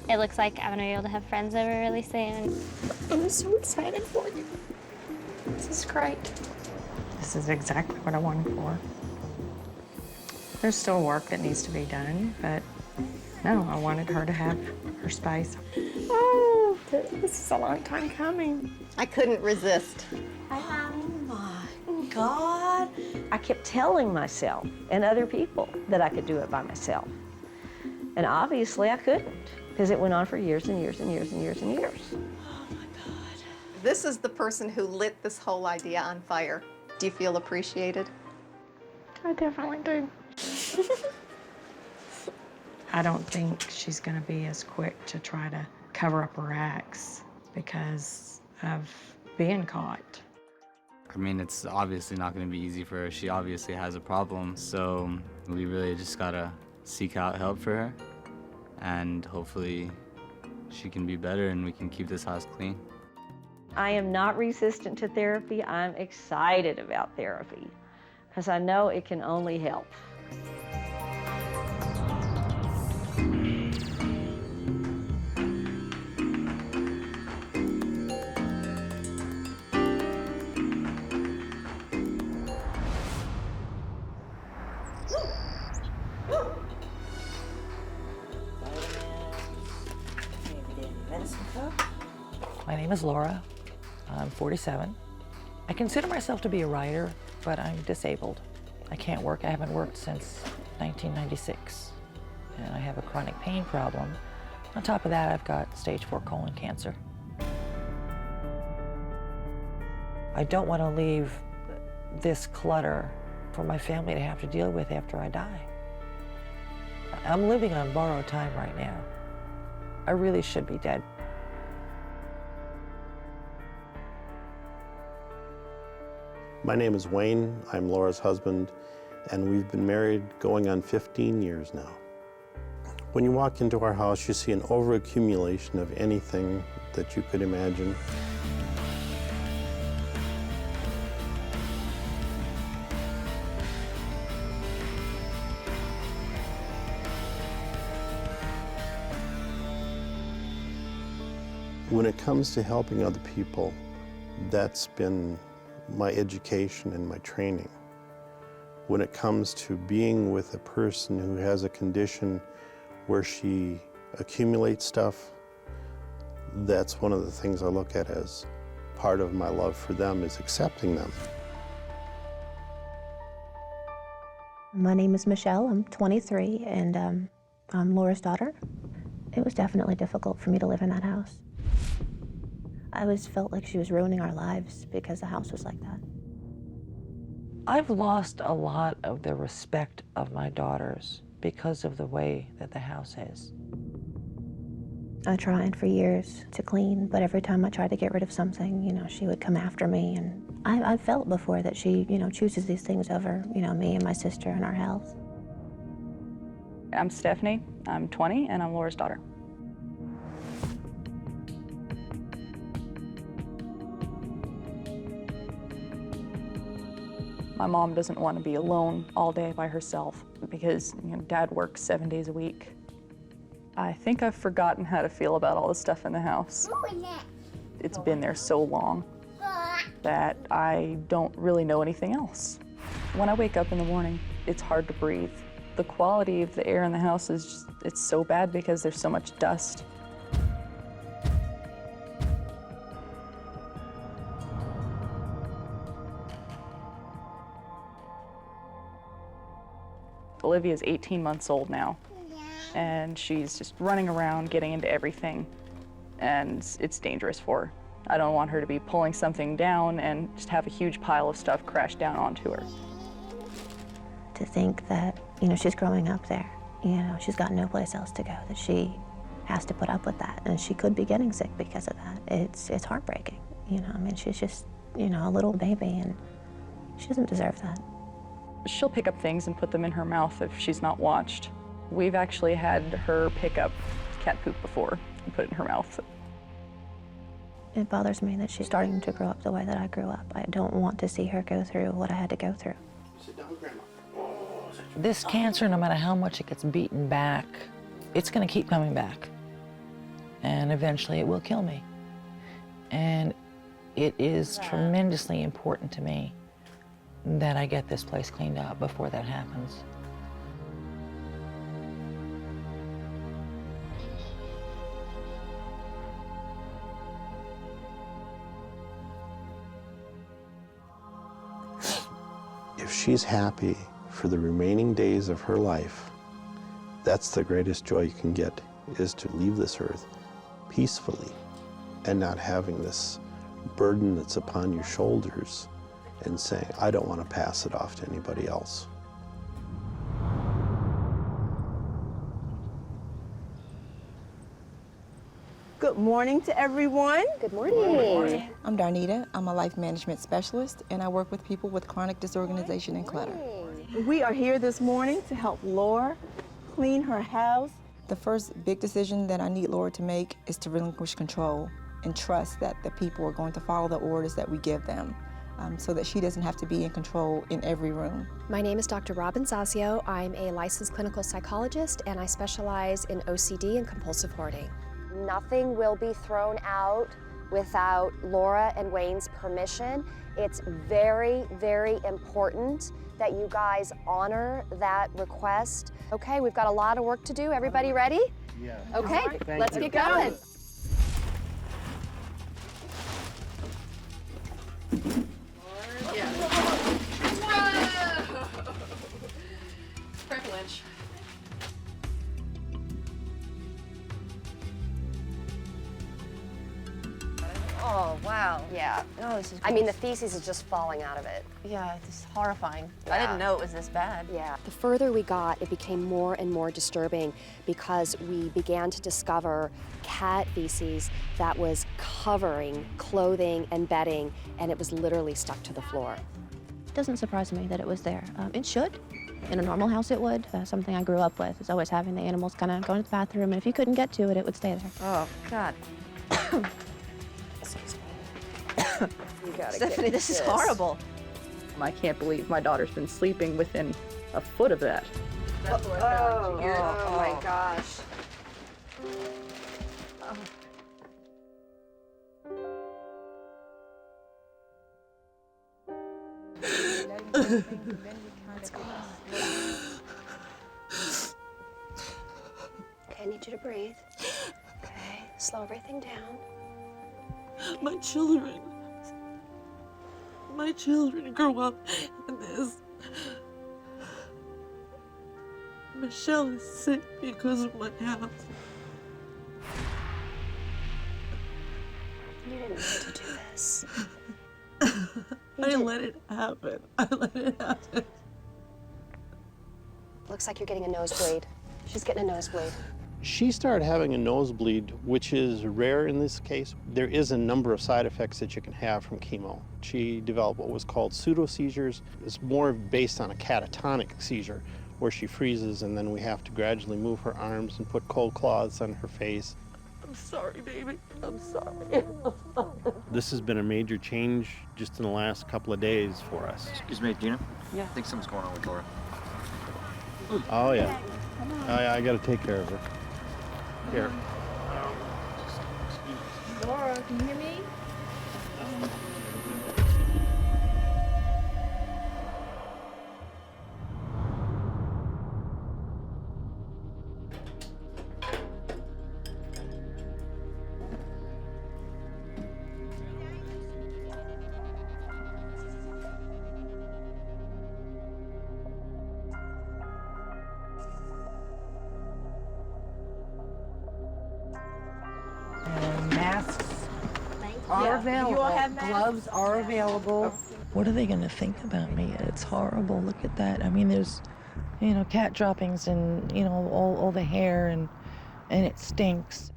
it looks like I'm gonna be able to have friends over really soon. I'm so excited for you. This is great. This is exactly what I wanted for. There's still work that needs to be done, but no, I wanted her to have her space. Oh, this is a long time coming. I couldn't resist. Oh my God. I kept telling myself and other people that I could do it by myself. And obviously I couldn't, because it went on for years and years and years and years and years. This is the person who lit this whole idea on fire. Do you feel appreciated? I definitely do. I don't think she's going to be as quick to try to cover up her acts because of being caught. I mean, it's obviously not going to be easy for her. She obviously has a problem, so we really just got to seek out help for her, and hopefully she can be better and we can keep this house clean. I am not resistant to therapy. I'm excited about therapy because I know it can only help. My name is Laura. I'm 47. I consider myself to be a writer, but I'm disabled. I can't work. I haven't worked since 1996. And I have a chronic pain problem. On top of that, I've got stage 4 colon cancer. I don't want to leave this clutter for my family to have to deal with after I die. I'm living on borrowed time right now. I really should be dead. My name is Wayne. I'm Laura's husband, and we've been married going on 15 years now. When you walk into our house, you see an overaccumulation of anything that you could imagine. When it comes to helping other people, that's been my education and my training. When it comes to being with a person who has a condition where she accumulates stuff, that's one of the things I look at as part of my love for them, is accepting them. My name is Michelle. I'm 23, and I'm Laura's daughter. It was definitely difficult for me to live in that house. I always felt like she was ruining our lives because the house was like that. I've lost a lot of the respect of my daughters because of the way that the house is. I tried for years to clean, but every time I tried to get rid of something, you know, she would come after me. And I've felt before that she, you know, chooses these things over, you know, me and my sister and our health. I'm Stephanie, I'm 20, and I'm Laura's daughter. My mom doesn't want to be alone all day by herself because, you know, Dad works 7 days a week. I think I've forgotten how to feel about all the stuff in the house. It's been there so long that I don't really know anything else. When I wake up in the morning, it's hard to breathe. The quality of the air in the house is just, it's so bad because there's so much dust. Olivia's 18 months old now, and she's just running around, getting into everything, and it's dangerous for her. I don't want her to be pulling something down and just have a huge pile of stuff crash down onto her. To think that, you know, she's growing up there, you know, she's got no place else to go, that she has to put up with that, and she could be getting sick because of that. It's heartbreaking, you know, I mean, she's just, you know, a little baby, and she doesn't deserve that. She'll pick up things and put them in her mouth if she's not watched. We've actually had her pick up cat poop before and put it in her mouth. It bothers me that she's starting to grow up the way that I grew up. I don't want to see her go through what I had to go through. This cancer, no matter how much it gets beaten back, it's going to keep coming back. And eventually it will kill me. And it is tremendously important to me that I get this place cleaned up before that happens. If she's happy for the remaining days of her life, that's the greatest joy you can get, is to leave this earth peacefully and not having this burden that's upon your shoulders and saying, I don't want to pass it off to anybody else. Good morning to everyone. Good morning. Good morning. I'm Darnita. I'm a life management specialist, and I work with people with chronic disorganization and clutter. We are here this morning to help Laura clean her house. The first big decision that I need Laura to make is to relinquish control and trust that the people are going to follow the orders that we give them, so that she doesn't have to be in control in every room. My name is Dr. Robin Zazio. I'm a licensed clinical psychologist, and I specialize in OCD and compulsive hoarding. Nothing will be thrown out without Laura and Wayne's permission. It's very, very important that you guys honor that request. Okay, we've got a lot of work to do. Everybody ready? Yeah. Okay, let's get going. Privilege. Oh, wow. Yeah. Oh, this is I mean, the feces is just falling out of it. Yeah, it's horrifying. I Yeah. didn't know it was this bad. Yeah. The further we got, it became more and more disturbing because we began to discover cat feces that was covering clothing and bedding, and it was literally stuck to the floor. It doesn't surprise me that it was there. It should. In a normal house, it would. Something I grew up with is always having the animals kind of go into the bathroom, and if you couldn't get to it, it would stay there. Oh, God. You gotta Stephanie, this is horrible. I can't believe my daughter's been sleeping within a foot of that. Oh my gosh. Okay, I need you to breathe. Okay, slow everything down. My children grow up in this. Michelle is sick because of my house. You didn't mean to do this. I let it happen. I let it happen. Looks like you're getting a nosebleed. She's getting a nosebleed. She started having a nosebleed, which is rare in this case. There is a number of side effects that you can have from chemo. She developed what was called pseudo-seizures. It's more based on a catatonic seizure, where she freezes and then we have to gradually move her arms and put cold cloths on her face. I'm sorry, baby. I'm sorry. This has been a major change just in the last couple of days for us. Excuse me, Gina? Yeah. I think something's going on with Laura. Oh, yeah. I got to take care of her. Here. Laura, can you hear me? Masks are available. You all have masks? Gloves are available. What are they going to think about me? It's horrible. Look at that. I mean, there's, you know, cat droppings and, you know, all the hair and it stinks.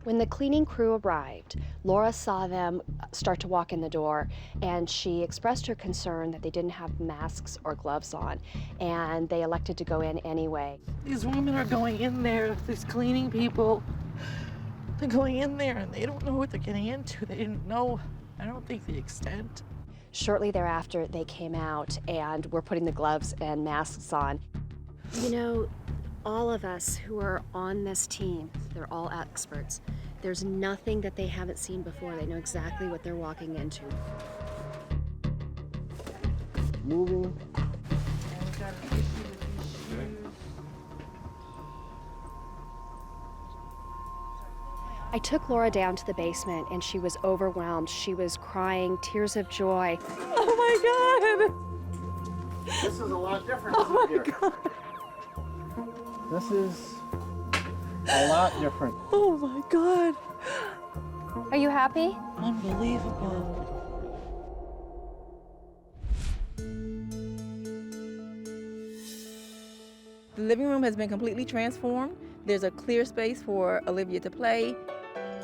When the cleaning crew arrived, Laura saw them start to walk in the door, and she expressed her concern that they didn't have masks or gloves on, and they elected to go in anyway. These women are going in there, these cleaning people, they're going in there and they don't know what they're getting into. They didn't know, I don't think, the extent. Shortly thereafter, they came out and were putting the gloves and masks on. You know, all of us who are on this team, they're all experts. There's nothing that they haven't seen before. They know exactly what they're walking into. Moving. I took Laura down to the basement and she was overwhelmed. She was crying tears of joy. Oh my God! This is a lot different. Oh my God! This is a lot different. Oh my God! Are you happy? Unbelievable. The living room has been completely transformed. There's a clear space for Olivia to play.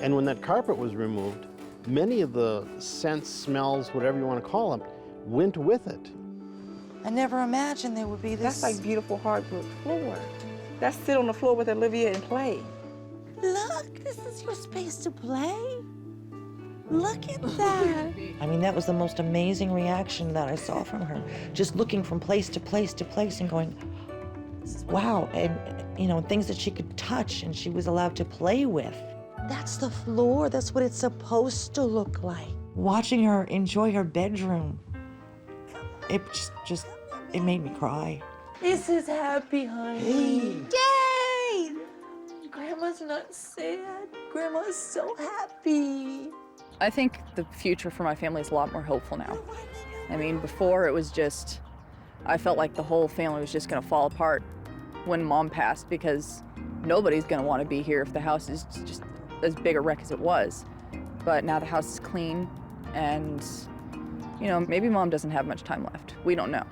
And when that carpet was removed, many of the scents, smells, whatever you want to call them, went with it. I never imagined there would be this. That's like beautiful hardwood floor. That's sit on the floor with Olivia and play. Look, this is your space to play. Look at that. I mean, that was the most amazing reaction that I saw from her. Just looking from place to place to place and going, wow, and you know, things that she could touch and she was allowed to play with. That's the floor, that's what it's supposed to look like. Watching her enjoy her bedroom, it just it made me cry. This is happy, honey. Yay! Grandma's not sad. Grandma's so happy. I think the future for my family is a lot more hopeful now. I mean, before it was just, I felt like the whole family was just gonna fall apart when Mom passed because nobody's gonna wanna be here if the house is just as big a wreck as it was. But now the house is clean and, you know, maybe Mom doesn't have much time left. We don't know.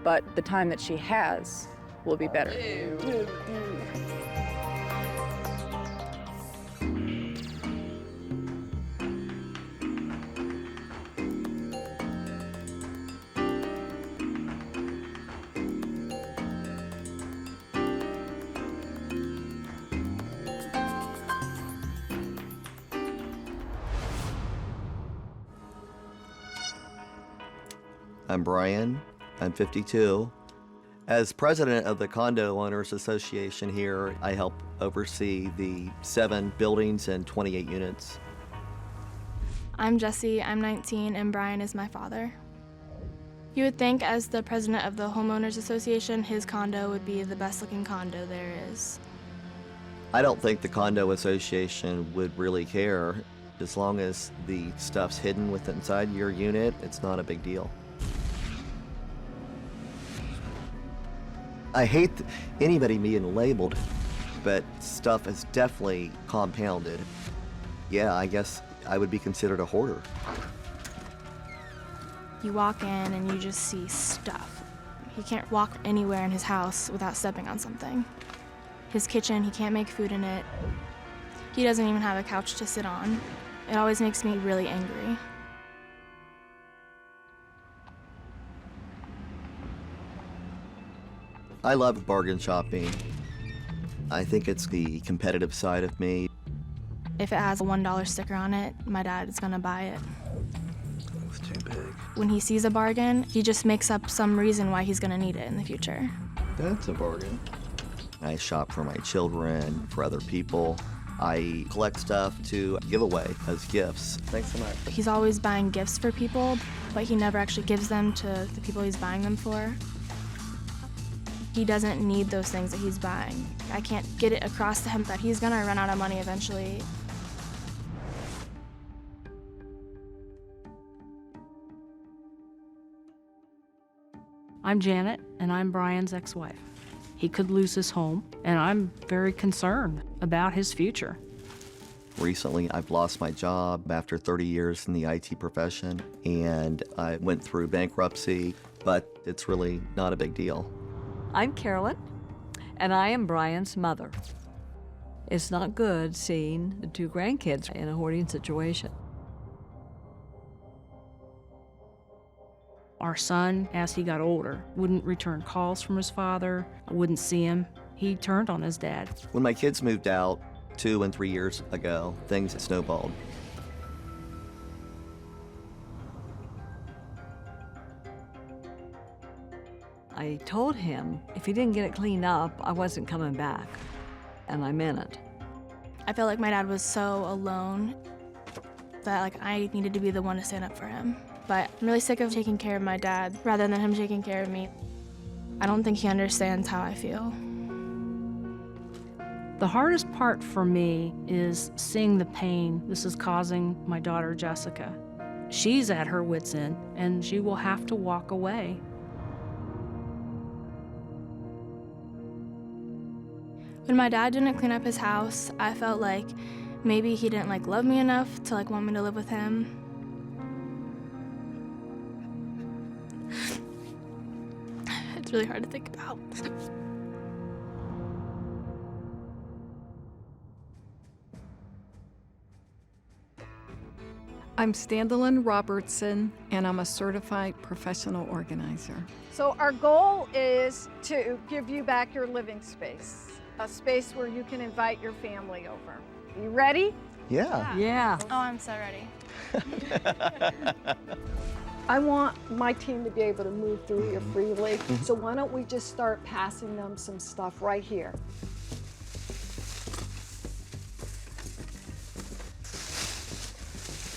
But the time that she has will be better. I'm Brian. I'm 52. As president of the Condo Owners Association here, I help oversee the 7 buildings and 28 units. I'm Jesse, I'm 19, and Brian is my father. You would think as the president of the Homeowners Association, his condo would be the best looking condo there is. I don't think the Condo Association would really care. As long as the stuff's hidden within inside your unit, it's not a big deal. I hate anybody being labeled, but stuff is definitely compounded. Yeah, I guess I would be considered a hoarder. You walk in and you just see stuff. He can't walk anywhere in his house without stepping on something. His kitchen, he can't make food in it. He doesn't even have a couch to sit on. It always makes me really angry. I love bargain shopping. I think it's the competitive side of me. If it has a $1 sticker on it, my dad is gonna buy it. It's too big. When he sees a bargain, he just makes up some reason why he's gonna need it in the future. That's a bargain. I shop for my children, for other people. I collect stuff to give away as gifts. Thanks so much. He's always buying gifts for people, but he never actually gives them to the people he's buying them for. He doesn't need those things that he's buying. I can't get it across to him that he's gonna run out of money eventually. I'm Janet, and I'm Brian's ex-wife. He could lose his home, and I'm very concerned about his future. Recently, I've lost my job after 30 years in the IT profession, and I went through bankruptcy, but it's really not a big deal. I'm Carolyn, and I am Brian's mother. It's not good seeing the two grandkids in a hoarding situation. Our son, as he got older, wouldn't return calls from his father, wouldn't see him. He turned on his dad. When my kids moved out 2 and 3 years ago, things snowballed. I told him if he didn't get it cleaned up, I wasn't coming back, and I meant it. I felt like my dad was so alone that I needed to be the one to stand up for him. But I'm really sick of taking care of my dad rather than him taking care of me. I don't think he understands how I feel. The hardest part for me is seeing the pain this is causing my daughter, Jessica. She's at her wit's end, and she will have to walk away. When my dad didn't clean up his house, I felt like maybe he didn't love me enough to want me to live with him. It's really hard to think about. I'm Standalyn Robertson, and I'm a certified professional organizer. So our goal is to give you back your living space, a space where you can invite your family over. You ready? Yeah. Yeah. Oh, I'm so ready. I want my team to be able to move through here freely. So why don't we just start passing them some stuff right here.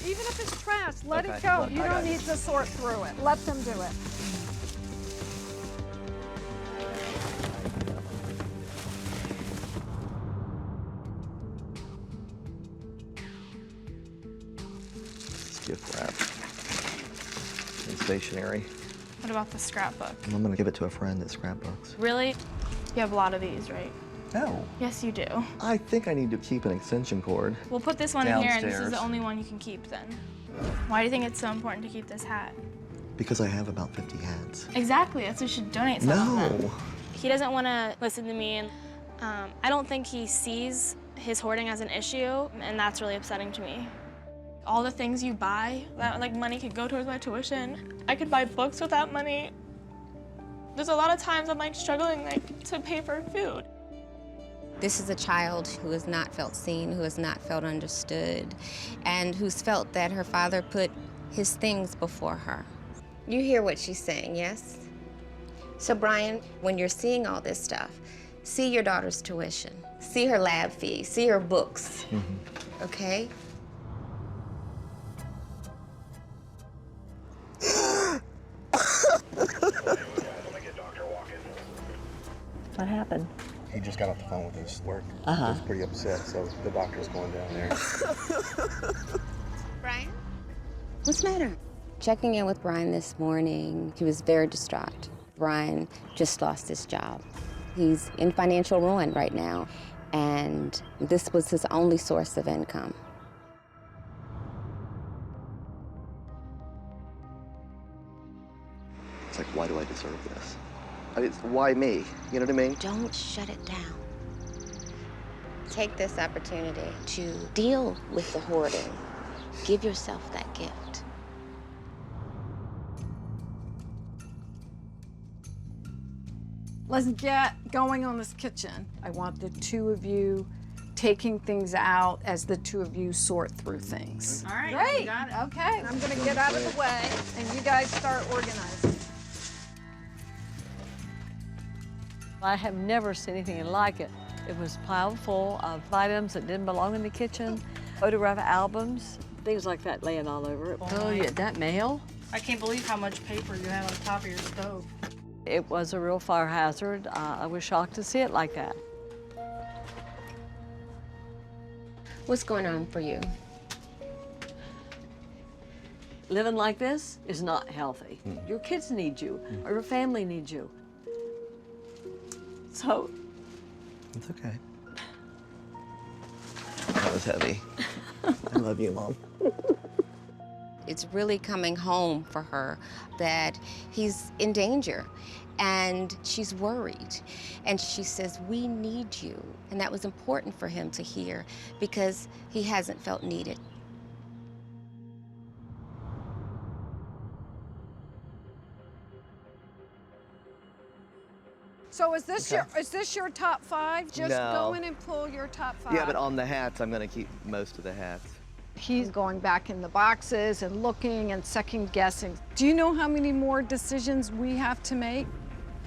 Even if it's trash, let it go. Look, You don't need to sort through it. Let them do it. Gift wrap. And stationery. What about the scrapbook? I'm gonna give it to a friend that scrapbooks. Really? You have a lot of these, right? No. Yes, you do. I think I need to keep an extension cord. We'll put this one in here, and this is Downstairs. the only one you can keep then. Why do you think it's so important to keep this hat? Because I have about 50 hats. Exactly, that's why you should donate some of them. No. He doesn't want to listen to me, and I don't think he sees his hoarding as an issue, and that's really upsetting to me. All the things you buy, that money could go towards my tuition. I could buy books with that money. There's a lot of times I'm struggling to pay for food. This is a child who has not felt seen, who has not felt understood, and who's felt that her father put his things before her. You hear what she's saying, yes? So Brian, when you're seeing all this stuff, see your daughter's tuition, see her lab fee, see her books, okay? What happened? He just got off the phone with his work. Uh-huh. He was pretty upset, so the doctor's going down there. Brian? What's the matter? Checking in with Brian this morning, he was very distraught. Brian just lost his job. He's in financial ruin right now, and this was his only source of income. why do I deserve this? I mean, why me? You know what I mean? Don't shut it down. Take this opportunity to deal with the hoarding. Give yourself that gift. Let's get going on this kitchen. I want the two of you taking things out as the two of you sort through things. All right, Great. you got it. Okay, I'm gonna get out of the way and you guys start organizing. I have never seen anything like it. It was piled full of items that didn't belong in the kitchen, photograph albums, things like that laying all over it. Oh, yeah, that mail? I can't believe how much paper you have on top of your stove. It was a real fire hazard. I was shocked to see it like that. What's going on for you? Living like this is not healthy. Your kids need you, or your family needs you. So. It's okay. That was heavy. I love you, Mom. It's really coming home for her that he's in danger and she's worried. And she says, we need you. And that was important for him to hear because he hasn't felt needed. So is this your top 5? Just No. go in and pull your top 5. Yeah, but on the hats, I'm gonna keep most of the hats. He's going back in the boxes and looking and second guessing. Do you know how many more decisions we have to make?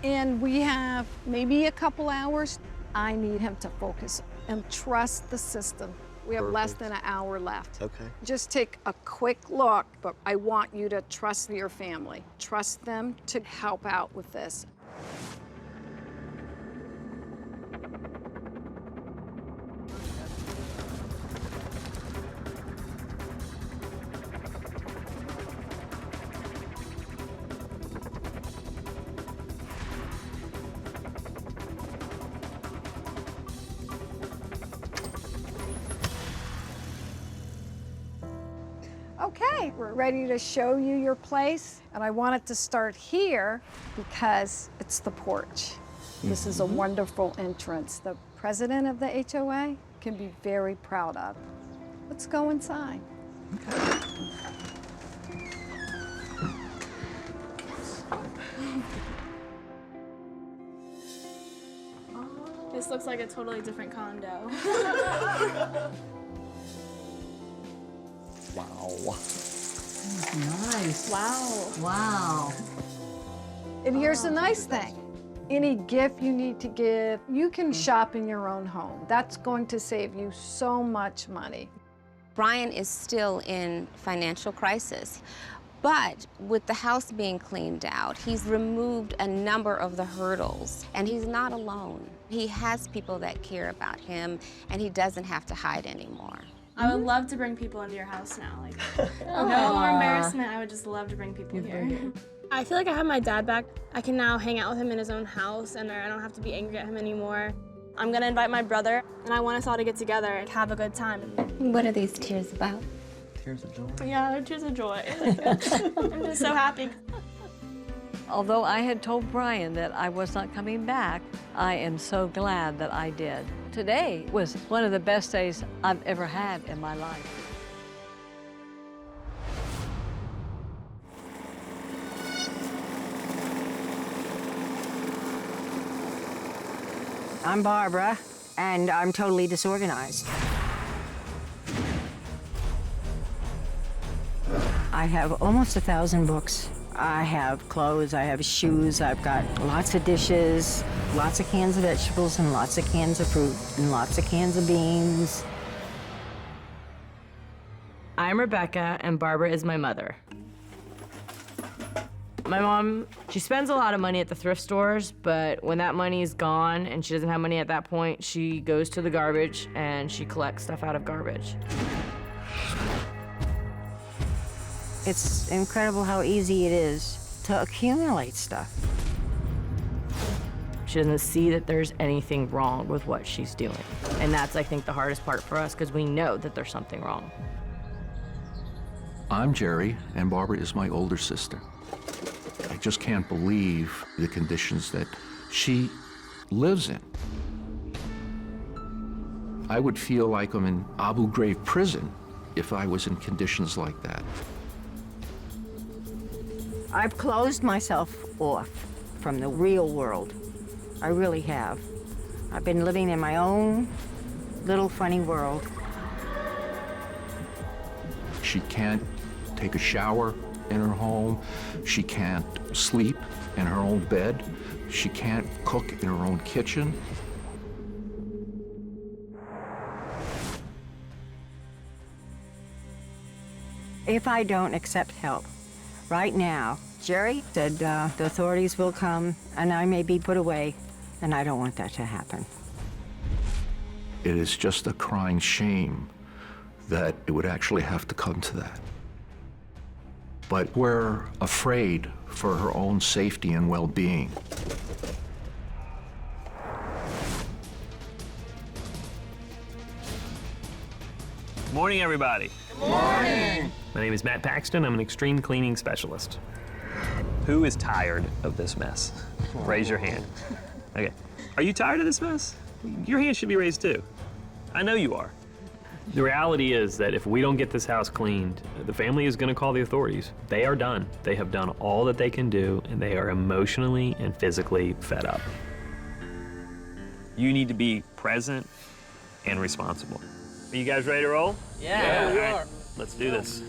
And we have maybe a couple hours. I need him to focus and trust the system. We have less than an hour left. Okay. Just take a quick look, but I want you to trust your family. Trust them to help out with this. Okay, we're ready to show you your place, and I want it to start here because it's the porch. This is a wonderful entrance. The president of the HOA can be very proud of. Let's go inside. This looks like a totally different condo. Wow. Nice. Wow. Wow. And here's the nice thing. Any gift you need to give, you can shop in your own home. That's going to save you so much money. Brian is still in financial crisis, but with the house being cleaned out, he's removed a number of the hurdles, and he's not alone. He has people that care about him, and he doesn't have to hide anymore. I would love to bring people into your house now. Like, no more embarrassment. I would just love to bring people here. I feel like I have my dad back. I can now hang out with him in his own house, and I don't have to be angry at him anymore. I'm gonna invite my brother, and I want us all to get together and have a good time. What are these tears about? Tears of joy. Yeah, they're tears of joy. I'm just so happy. Although I had told Brian that I was not coming back, I am so glad that I did. Today was one of the best days I've ever had in my life. I'm Barbara, and I'm totally disorganized. I have almost 1,000 books. I have clothes, I have shoes, I've got lots of dishes, lots of cans of vegetables, and lots of cans of fruit, and lots of cans of beans. I'm Rebecca, and Barbara is my mother. My mom, she spends a lot of money at the thrift stores, but when that money is gone and she doesn't have money at that point, she goes to the garbage and she collects stuff out of garbage. It's incredible how easy it is to accumulate stuff. She doesn't see that there's anything wrong with what she's doing. And that's, I think, the hardest part for us, because we know that there's something wrong. I'm Jerry, and Barbara is my older sister. I just can't believe the conditions that she lives in. I would feel like I'm in Abu Ghraib prison if I was in conditions like that. I've closed myself off from the real world. I really have. I've been living in my own little funny world. She can't take a shower in her home. She can't sleep in her own bed. She can't cook in her own kitchen. If I don't accept help right now, Jerry said the authorities will come and I may be put away, and I don't want that to happen. It is just a crying shame that it would actually have to come to that. But we're afraid for her own safety and well-being. Morning, everybody. Good morning. My name is Matt Paxton. I'm an extreme cleaning specialist. Who is tired of this mess? Raise your hand. Okay. Are you tired of this mess? Your hand should be raised too. I know you are. The reality is that if we don't get this house cleaned, the family is going to call the authorities. They are done. They have done all that they can do, and they are emotionally and physically fed up. You need to be present and responsible. Are you guys ready to roll? Yeah, we are. Let's do this.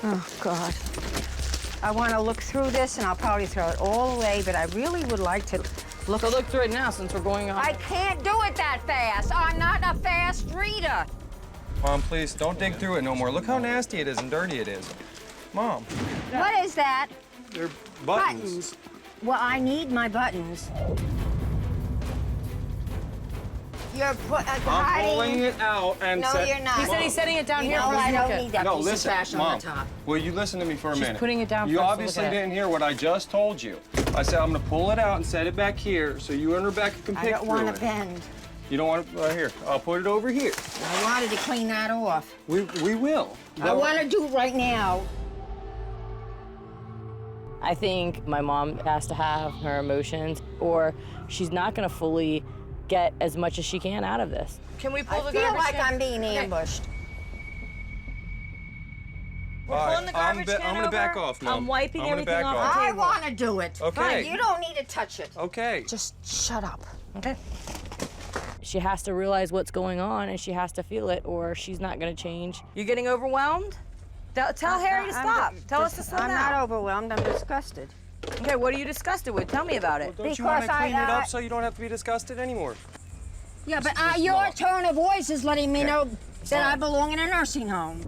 Oh, God. I want to look through this, and I'll probably throw it all away, but I really would like to look... So look through it now, since we're going on. I can't do it that fast. I'm not a fast reader. Mom, please, don't dig through it no more. Look how nasty it is and dirty it is. Mom. What is that? They're buttons. Well, I need my buttons. You're I'm pulling it out and No, you're not. He said he's setting it down here. No, I don't need that No, piece listen, of trash Mom, on the top. will you listen to me for a minute? putting it down You first to obviously look at. didn't hear what I just told you. I said I'm gonna pull it out and set it back here so you and Rebecca can pick I don't through want it. to bend. You don't want it right here. I'll put it over here. I wanted to clean that off. We will. I want to do it right now. I think my mom has to have her emotions, or she's not going to fully get as much as she can out of this. Can we pull I feel like I'm being ambushed. All pulling the garbage can I'm gonna back over. off, Mom. I'm wiping gonna everything back off the I table. want to do it. Okay. Fine, you don't need to touch it. Okay. Just shut up. Okay. She has to realize what's going on, and she has to feel it, or she's not going to change. You're getting overwhelmed? Tell Harry to stop. Tell us to slow down. I'm not overwhelmed. I'm disgusted. Okay, what are you disgusted with? Tell me about it. Well, don't you want to clean it up so you don't have to be disgusted anymore? Yeah, but your tone of voice is letting me know that I belong in a nursing home.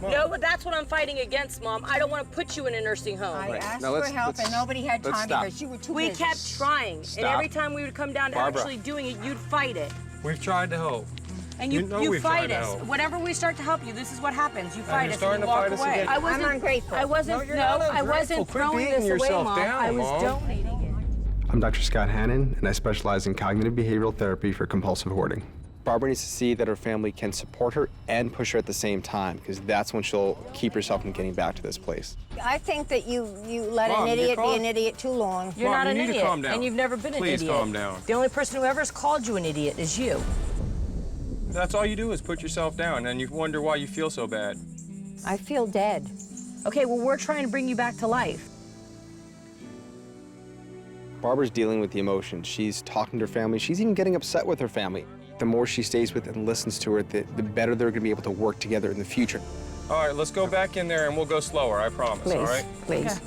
No, but that's what I'm fighting against, Mom. I don't want to put you in a nursing home. I asked for help, and nobody had time because you were too busy. We kept trying, and Stop. every time we would come down to Barbara. actually doing it, you'd fight it. We've tried to help. And You you, know you we've fight tried to us. help. Whenever we start to help you, this is what happens. You fight you're us starting and to you walk fight us away. again. I wasn't I'm ungrateful. I wasn't. No, you're not I ungrateful. wasn't Quit throwing beating this away, yourself Mom. down, I was Mom. donating it. I'm Dr. Scott Hannon, and I specialize in cognitive behavioral therapy for compulsive hoarding. Barbara needs to see that her family can support her and push her at the same time, because that's when she'll keep herself from getting back to this place. I think that you let Mom, an you're idiot be calm. an idiot too long. You're Mom, not you an need to idiot, calm down. and you've never been Please an idiot. calm down. The only person who ever has called you an idiot is you. That's all you do is put yourself down, and you wonder why you feel so bad. I feel dead. Okay, well, we're trying to bring you back to life. Barbara's dealing with the emotions. She's talking to her family. She's even getting upset with her family. The more she stays with and listens to her, the better they're going to be able to work together in the future. All right, let's go back in there, and we'll go slower, I promise, Please, all right? please. Okay.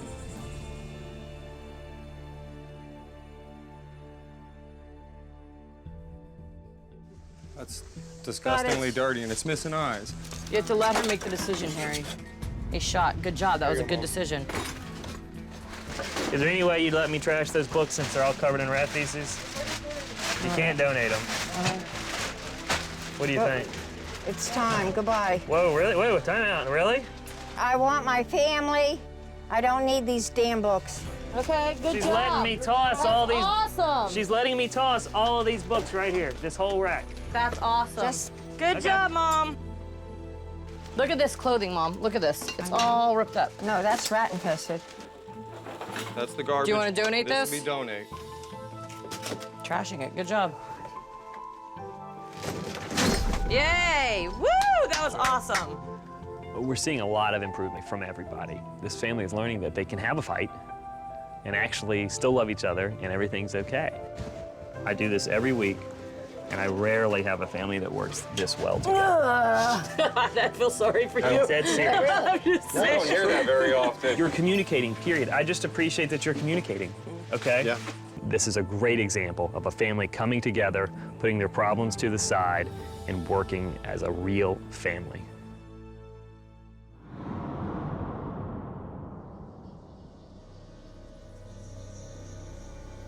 That's disgustingly dirty, and it's missing eyes. You have to let her make the decision, Harry. He shot. Good job. That was a good decision. Is there any way you'd let me trash those books since they're all covered in rat feces? You can't donate them. What do you think? It's time. Goodbye. Whoa, really? Wait, time out. Really? I want my family. I don't need these damn books. Okay, good She's job. letting me toss all these. Awesome. She's letting me toss all of these books right here, this whole rack. That's awesome. Just Good job, Mom. Look at this clothing, Mom. Look at this. It's all ripped up. No, that's rat infested. That's the garbage. Do you want to donate this? This will be donate. Trashing it. Good job. Yay! Woo! That was awesome. We're seeing a lot of improvement from everybody. This family is learning that they can have a fight and actually still love each other and everything's okay. I do this every week, and I rarely have a family that works this well together. I feel sorry for you. I'm dead serious. I'm just I don't hear that very often. You're communicating, period. I just appreciate that you're communicating, okay? Yeah. This is a great example of a family coming together, putting their problems to the side, and working as a real family.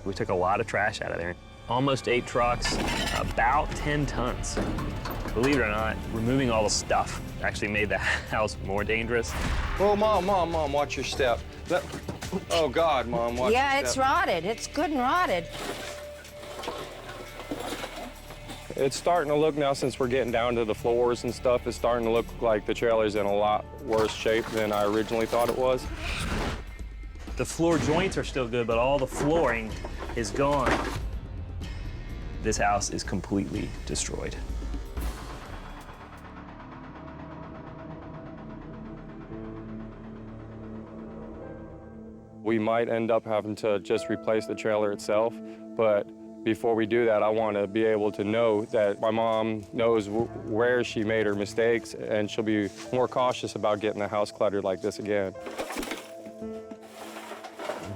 We took a lot of trash out of there. Almost 8 trucks, about 10 tons. Believe it or not, removing all the stuff actually made the house more dangerous. Oh, Mom, watch your step. Oh, God, Mom, watch your step. It's rotted. It's good and rotted. It's starting to look now, since we're getting down to the floors and stuff, it's starting to look like the trailer's in a lot worse shape than I originally thought it was. The floor joints are still good, but all the flooring is gone. This house is completely destroyed. We might end up having to just replace the trailer itself, but before we do that, I want to be able to know that my mom knows where she made her mistakes, and she'll be more cautious about getting the house cluttered like this again.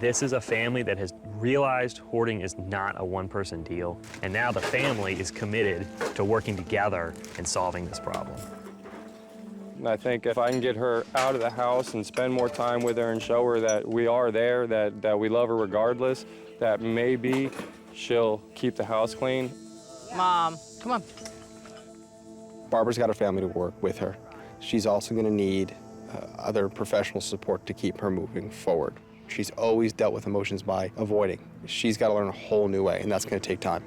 This is a family that has realized hoarding is not a one-person deal, and now the family is committed to working together and solving this problem. And I think if I can get her out of the house and spend more time with her and show her that we are there, that we love her regardless, that maybe she'll keep the house clean. Mom, come on. Barbara's got a family to work with her. She's also going to need other professional support to keep her moving forward. She's always dealt with emotions by avoiding. She's got to learn a whole new way, and that's going to take time.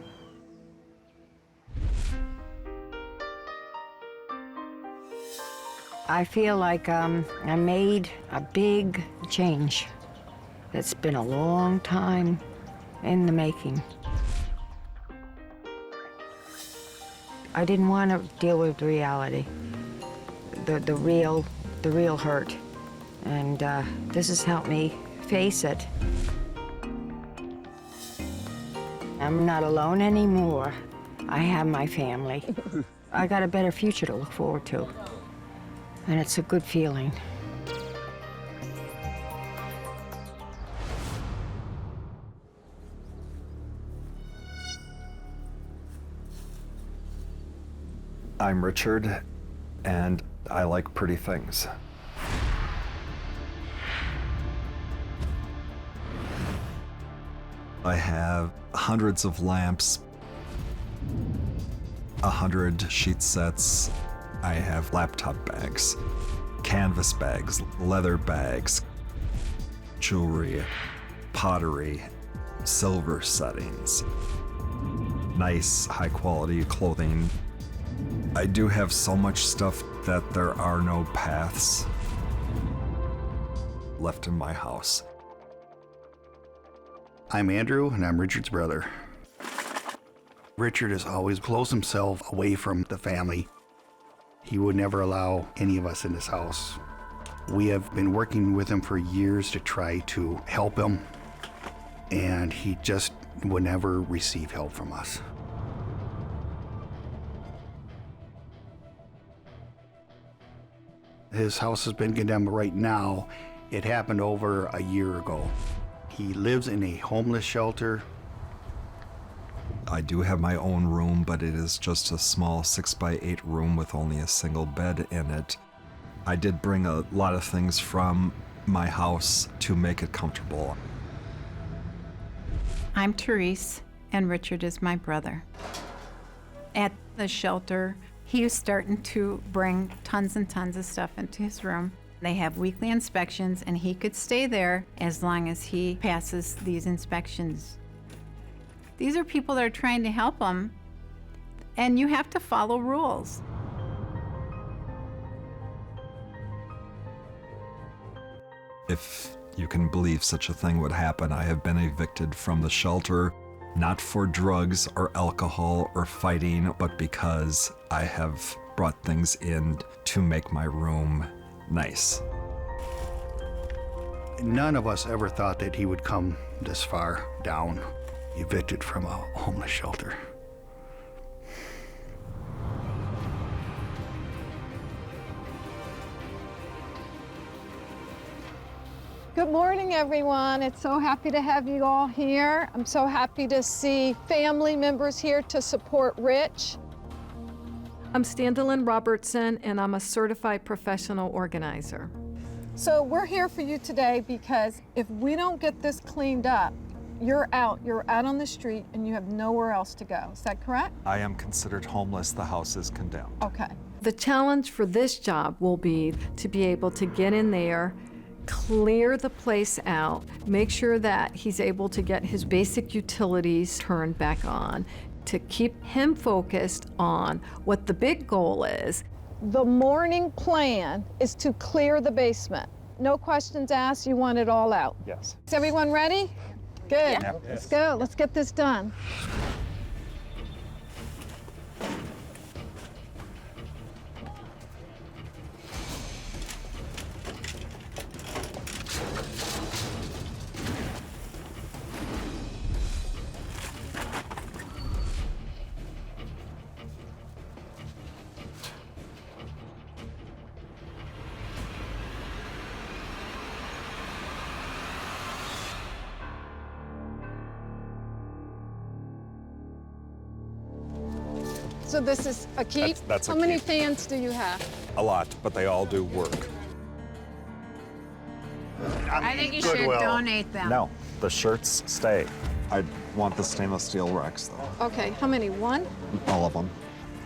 I feel like I made a big change that's been a long time in the making. I didn't want to deal with reality, the real hurt, and this has helped me face it. I'm not alone anymore. I have my family. I got a better future to look forward to, and it's a good feeling. I'm Richard, and I like pretty things. I have hundreds of lamps, 100 sheet sets. I have laptop bags, canvas bags, leather bags, jewelry, pottery, silver settings, nice high quality clothing. I do have so much stuff that there are no paths left in my house. I'm Andrew, and I'm Richard's brother. Richard has always closed himself away from the family. He would never allow any of us in his house. We have been working with him for years to try to help him, and he just would never receive help from us. His house has been condemned right now. It happened over a year ago. He lives in a homeless shelter. I do have my own room, but it is just a small 6x8 room with only a single bed in it. I did bring a lot of things from my house to make it comfortable. I'm Therese, and Richard is my brother. At the shelter, he was starting to bring tons and tons of stuff into his room. They have weekly inspections, and he could stay there as long as he passes these inspections. These are people that are trying to help him, and you have to follow rules. If you can believe such a thing would happen, I have been evicted from the shelter, not for drugs or alcohol or fighting, but because I have brought things in to make my room nice. None of us ever thought that he would come this far down, evicted from a homeless shelter. Good morning, everyone. It's so happy to have you all here. I'm so happy to see family members here to support Rich. I'm Standalyn Robertson, and I'm a certified professional organizer. So we're here for you today because if we don't get this cleaned up, you're out on the street, and you have nowhere else to go. Is that correct? I am considered homeless. The house is condemned. Okay. The challenge for this job will be to be able to get in there, clear the place out, make sure that he's able to get his basic utilities turned back on, to keep him focused on what the big goal is. The morning plan is to clear the basement. No questions asked, you want it all out. Yes. Is everyone ready? Good. Yeah. Let's go, let's get this done. So this is a keep? That's a How many keep. fans do you have? A lot, but they all do work. I think you should donate them. No, the shirts stay. I want the stainless steel racks, though. Okay, how many? One? All of them.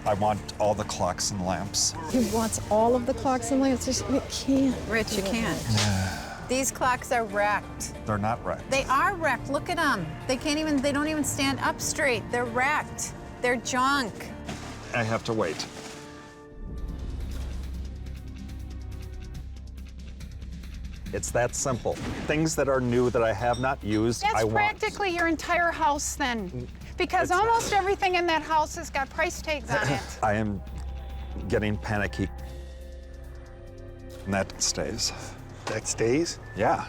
I want all the clocks and lamps. He wants all of the clocks and lamps. We can't. Rich, you can't. These clocks are wrecked. They're not wrecked. They are wrecked. Look at them. They don't even stand up straight. They're wrecked. They're junk. I have to wait. It's that simple. Things that are new that I have not used, That's I want. practically your entire house then. Because It's- almost everything in that house has got price tags on it. I am getting panicky. And that stays. That stays? Yeah.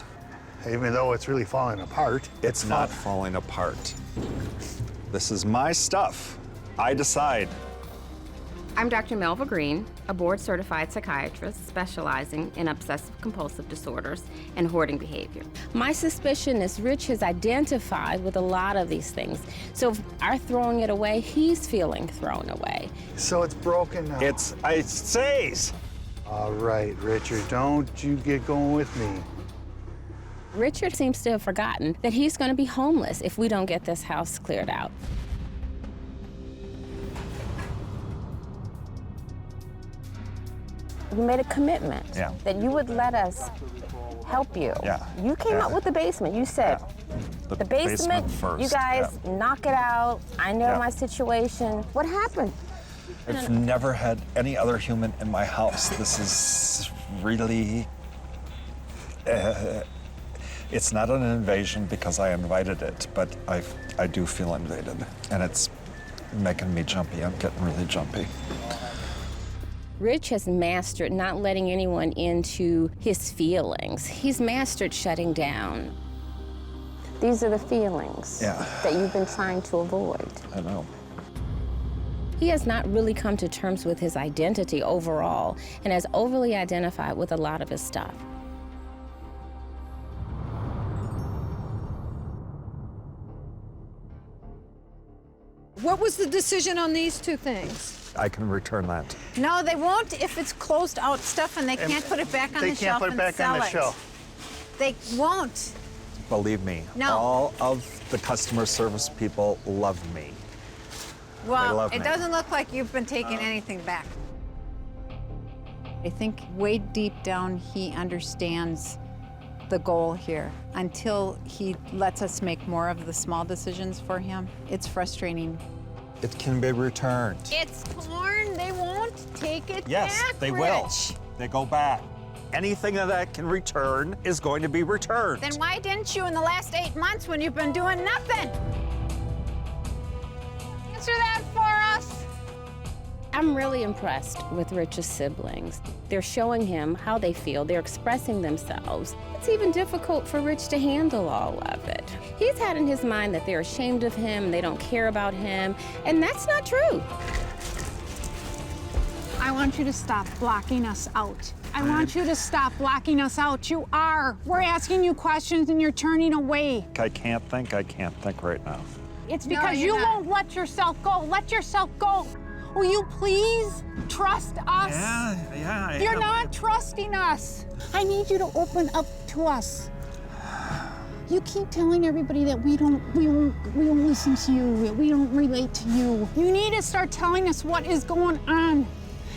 Even though it's really falling apart. It's not falling apart. This is my stuff. I decide. I'm Dr. Melva Green, a board-certified psychiatrist specializing in obsessive-compulsive disorders and hoarding behavior. My suspicion is Rich has identified with a lot of these things. So if our throwing it away, he's feeling thrown away. So it's broken now. It stays. All right, Richard, don't you get going with me. Richard seems to have forgotten that he's going to be homeless if we don't get this house cleared out. You made a commitment that you would let us help you. Yeah. You came up with the basement. You said, the basement first. you guys knock it out. I know my situation. What happened? I've never had any other human in my house. This is really... it's not an invasion because I invited it, but I do feel invaded. And it's making me jumpy. I'm getting really jumpy. Rich has mastered not letting anyone into his feelings. He's mastered shutting down. These are the feelings that you've been trying to avoid. I know. He has not really come to terms with his identity overall and has overly identified with a lot of his stuff. What was the decision on these two things? I can return that. No, they won't if it's closed out stuff and they can't put it back on the shelf and sell it. They won't. Believe me, No. all of the customer service people love me. They Well, love it me. doesn't look like you've been taking anything back. I think way deep down he understands the goal here. Until he lets us make more of the small decisions for him, it's frustrating. It can be returned. It's torn. They won't take it Yes, back, they will. Rich. They go back. Anything that can return is going to be returned. Then why didn't you in the last 8 months when you've been doing nothing? Answer that for us. I'm really impressed with Rich's siblings. They're showing him how they feel. They're expressing themselves. It's even difficult for Rich to handle all of it. He's had in his mind that they're ashamed of him, they don't care about him, and that's not true. I want you to stop blocking us out. I want you to stop blocking us out. You are. We're asking you questions and you're turning away. I can't think right now. It's because you won't let yourself go. Let yourself go. Will you please trust us? Yeah. You're not trusting us. I need you to open up to us. You keep telling everybody that we don't listen to you. We don't relate to you. You need to start telling us what is going on,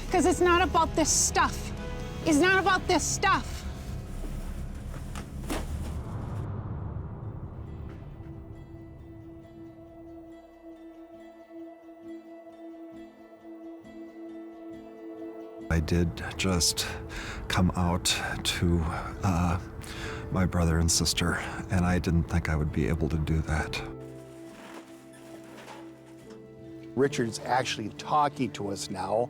because it's not about this stuff. It's not about this stuff. I did just come out to my brother and sister, and I didn't think I would be able to do that. Richard's actually talking to us now.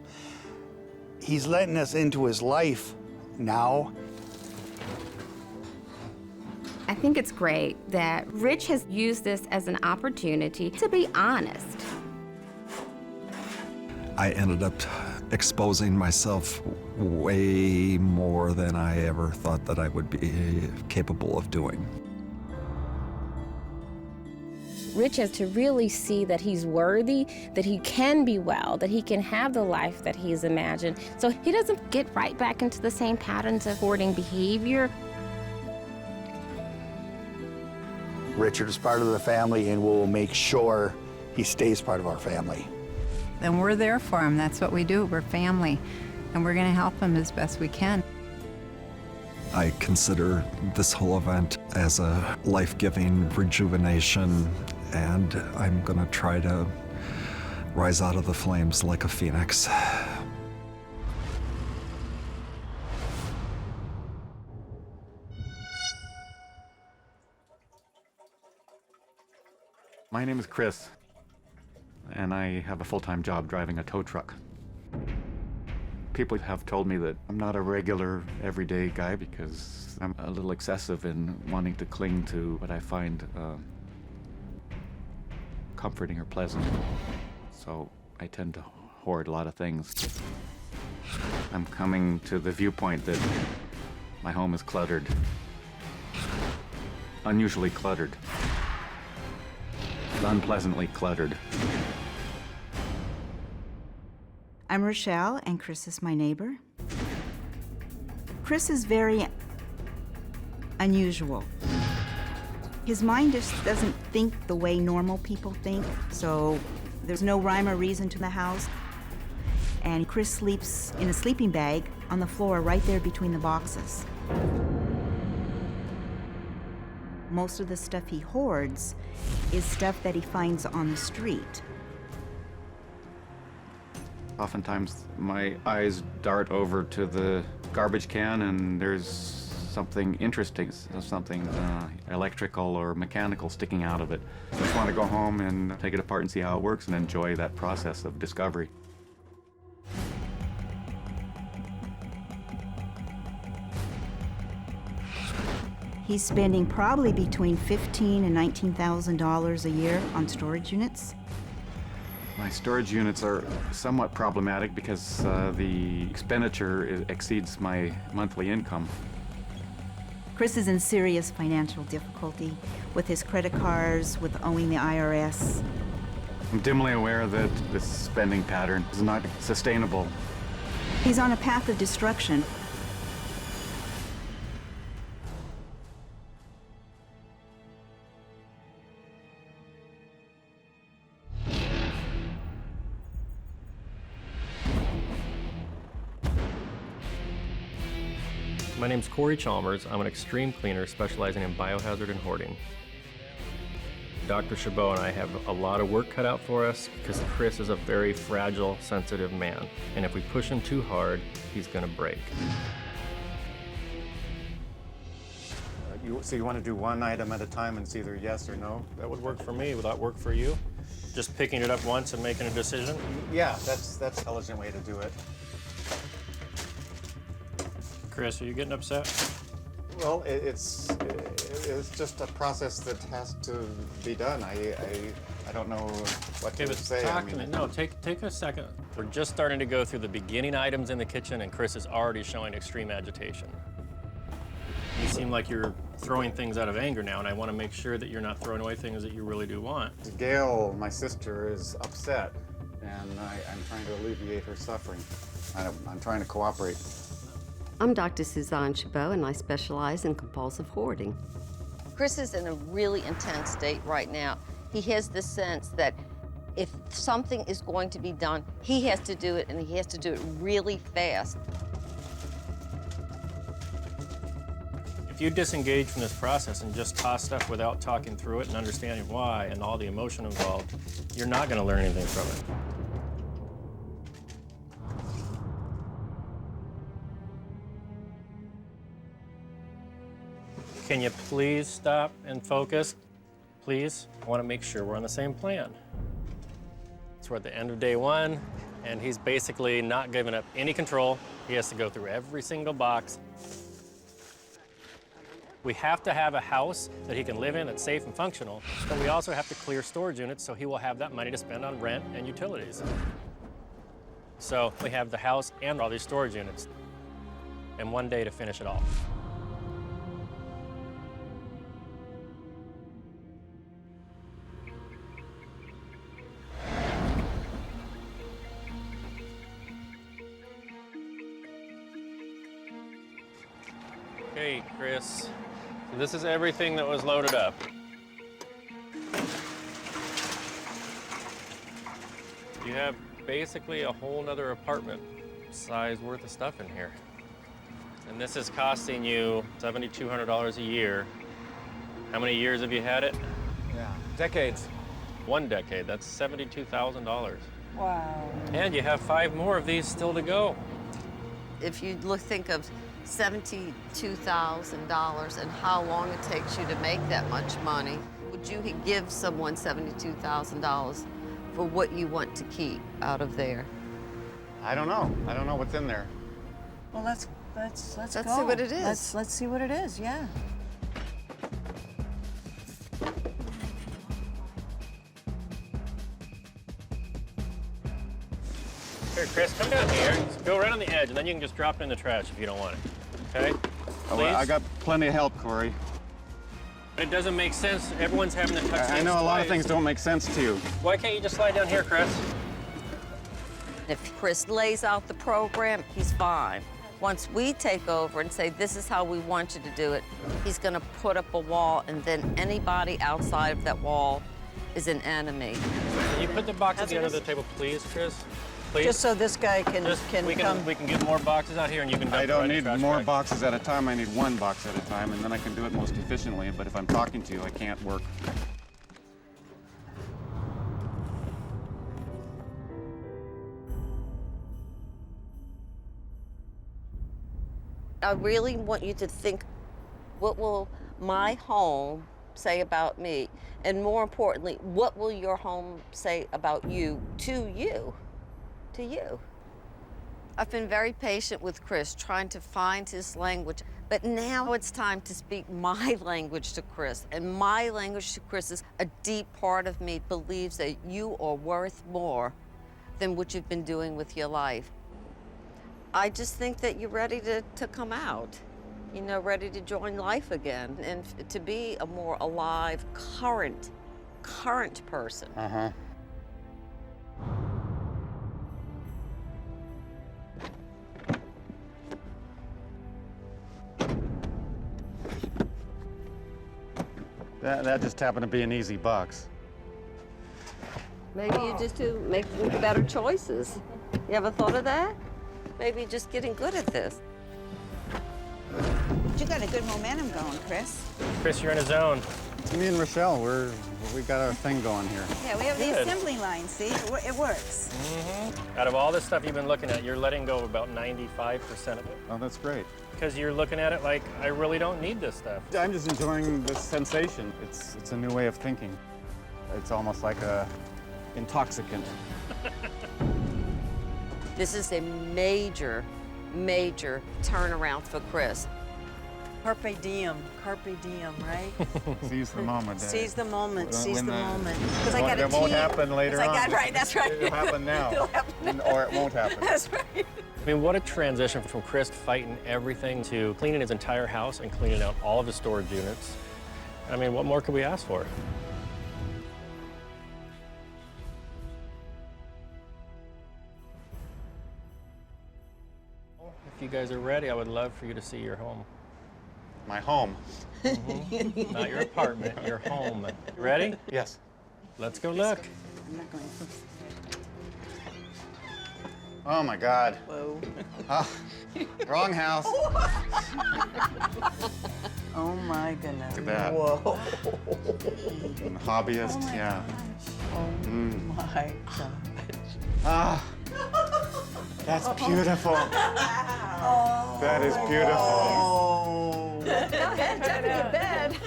He's letting us into his life now. I think it's great that Rich has used this as an opportunity to be honest. I ended up exposing myself way more than I ever thought that I would be capable of doing. Rich has to really see that he's worthy, that he can be well, that he can have the life that he's imagined, so he doesn't get right back into the same patterns of hoarding behavior. Richard is part of the family, and we'll make sure he stays part of our family. Then we're there for him. That's what we do. We're family, and we're going to help him as best we can. I consider this whole event as a life-giving rejuvenation, and I'm going to try to rise out of the flames like a phoenix. My name is Chris, and I have a full-time job driving a tow truck. People have told me that I'm not a regular, everyday guy because I'm a little excessive in wanting to cling to what I find comforting or pleasant. So I tend to hoard a lot of things. I'm coming to the viewpoint that my home is cluttered, unusually cluttered, unpleasantly cluttered. I'm Rochelle, and Chris is my neighbor. Chris is very unusual. His mind just doesn't think the way normal people think, so there's no rhyme or reason to the house. And Chris sleeps in a sleeping bag on the floor right there between the boxes. Most of the stuff he hoards is stuff that he finds on the street. Oftentimes, my eyes dart over to the garbage can, and there's something interesting, something electrical or mechanical sticking out of it. I just want to go home and take it apart and see how it works and enjoy that process of discovery. He's spending probably between $15,000 and $19,000 a year on storage units. My storage units are somewhat problematic because the expenditure exceeds my monthly income. Chris is in serious financial difficulty with his credit cards, with owing the IRS. I'm dimly aware that this spending pattern is not sustainable. He's on a path of destruction. My name's Corey Chalmers. I'm an extreme cleaner specializing in biohazard and hoarding. Dr. Chabot and I have a lot of work cut out for us because Chris is a very fragile, sensitive man. And if we push him too hard, he's gonna break. So you want to do one item at a time and it's either yes or no? That would work for me. Would that work for you? Just picking it up once and making a decision? Yeah, that's an intelligent way to do it. Chris, are you getting upset? Well, it's just a process that has to be done. I don't know what to say. Talk to me. No, take a second. We're just starting to go through the beginning items in the kitchen, and Chris is already showing extreme agitation. You seem like you're throwing things out of anger now, and I want to make sure that you're not throwing away things that you really do want. Gail, my sister, is upset, and I'm trying to alleviate her suffering. I'm trying to cooperate. I'm Dr. Suzanne Chabot, and I specialize in compulsive hoarding. Chris is in a really intense state right now. He has the sense that if something is going to be done, he has to do it, and he has to do it really fast. If you disengage from this process and just toss stuff without talking through it and understanding why and all the emotion involved, you're not going to learn anything from it. Can you please stop and focus? Please? I want to make sure we're on the same plan. So we're at the end of day one, and he's basically not giving up any control. He has to go through every single box. We have to have a house that he can live in that's safe and functional, but we also have to clear storage units so he will have that money to spend on rent and utilities. So we have the house and all these storage units, and one day to finish it all. Okay, Chris. So this is everything that was loaded up. You have basically a whole nother apartment size worth of stuff in here. And this is costing you $7,200 a year. How many years have you had it? Yeah, decades. 1 decade, that's $72,000. Wow. And you have 5 more of these still to go. If you think of $72,000 and how long it takes you to make that much money, would you give someone $72,000 for what you want to keep out of there? I don't know. I don't know what's in there. Well, let's Let's go. see what it is. Let's see what it is. Yeah. Here, Chris, come down here. Just go right on the edge, and then you can just drop it in the trash if you don't want it. Okay? Oh, well, I got plenty of help, Corey. But it doesn't make sense. Everyone's having to touch I know a lot of things don't make sense to you. Why can't you just slide down here, Chris? If Chris lays out the program, he's fine. Once we take over and say, this is how we want you to do it, he's gonna put up a wall, and then anybody outside of that wall is an enemy. Can you put the boxes under the table, please, Chris? Please? Just so this guy can we come. can get more boxes out here, and you can dump I it don't right in need the trash more bag. boxes at a time. I need one box at a time, and then I can do it most efficiently. But if I'm talking to you, I can't work. I really want you to think, what will my home say about me? And more importantly, what will your home say about you, to you, to you? I've been very patient with Chris, trying to find his language, but now it's time to speak my language to Chris. And my language to Chris is a deep part of me believes that you are worth more than what you've been doing with your life. I just think that you're ready to come out, you know, ready to join life again and to be a more alive, current person. Uh-huh. That just happened to be an easy box. Maybe you just to make better choices. You ever thought of that? Maybe just getting good at this. You got a good momentum going, Chris. Chris, you're in a zone. Me and Rochelle, we got our thing going here. Yeah, we have the Good. assembly line, see? It works. Out of all the stuff you've been looking at, you're letting go of about 95% of it. Oh, that's great. Because you're looking at it like, I really don't need this stuff. I'm just enjoying this sensation. It's a new way of thinking. It's almost like a intoxicant. This is a major, major turnaround for Chris. Carpe diem, right? Seize the moment. Seize the moment, seize When the the- moment. Because I got a It won't team. happen later It's like on. that, right, that's right. It'll happen now. It'll happen now. Or it won't happen. That's right. I mean, what a transition from Chris fighting everything to cleaning his entire house and cleaning out all of his storage units. I mean, what more could we ask for? If you guys are ready, I would love for you to see your home. My home. Not your apartment, your home. Ready? Yes. Let's go look. I'm not going. Oh my God. Whoa. Oh, wrong house. Oh my goodness. Look at that. Whoa. Hobbyist, Oh my yeah. Oh my gosh. Ah, that's beautiful. Oh. That is beautiful. Go ahead, jump into bed.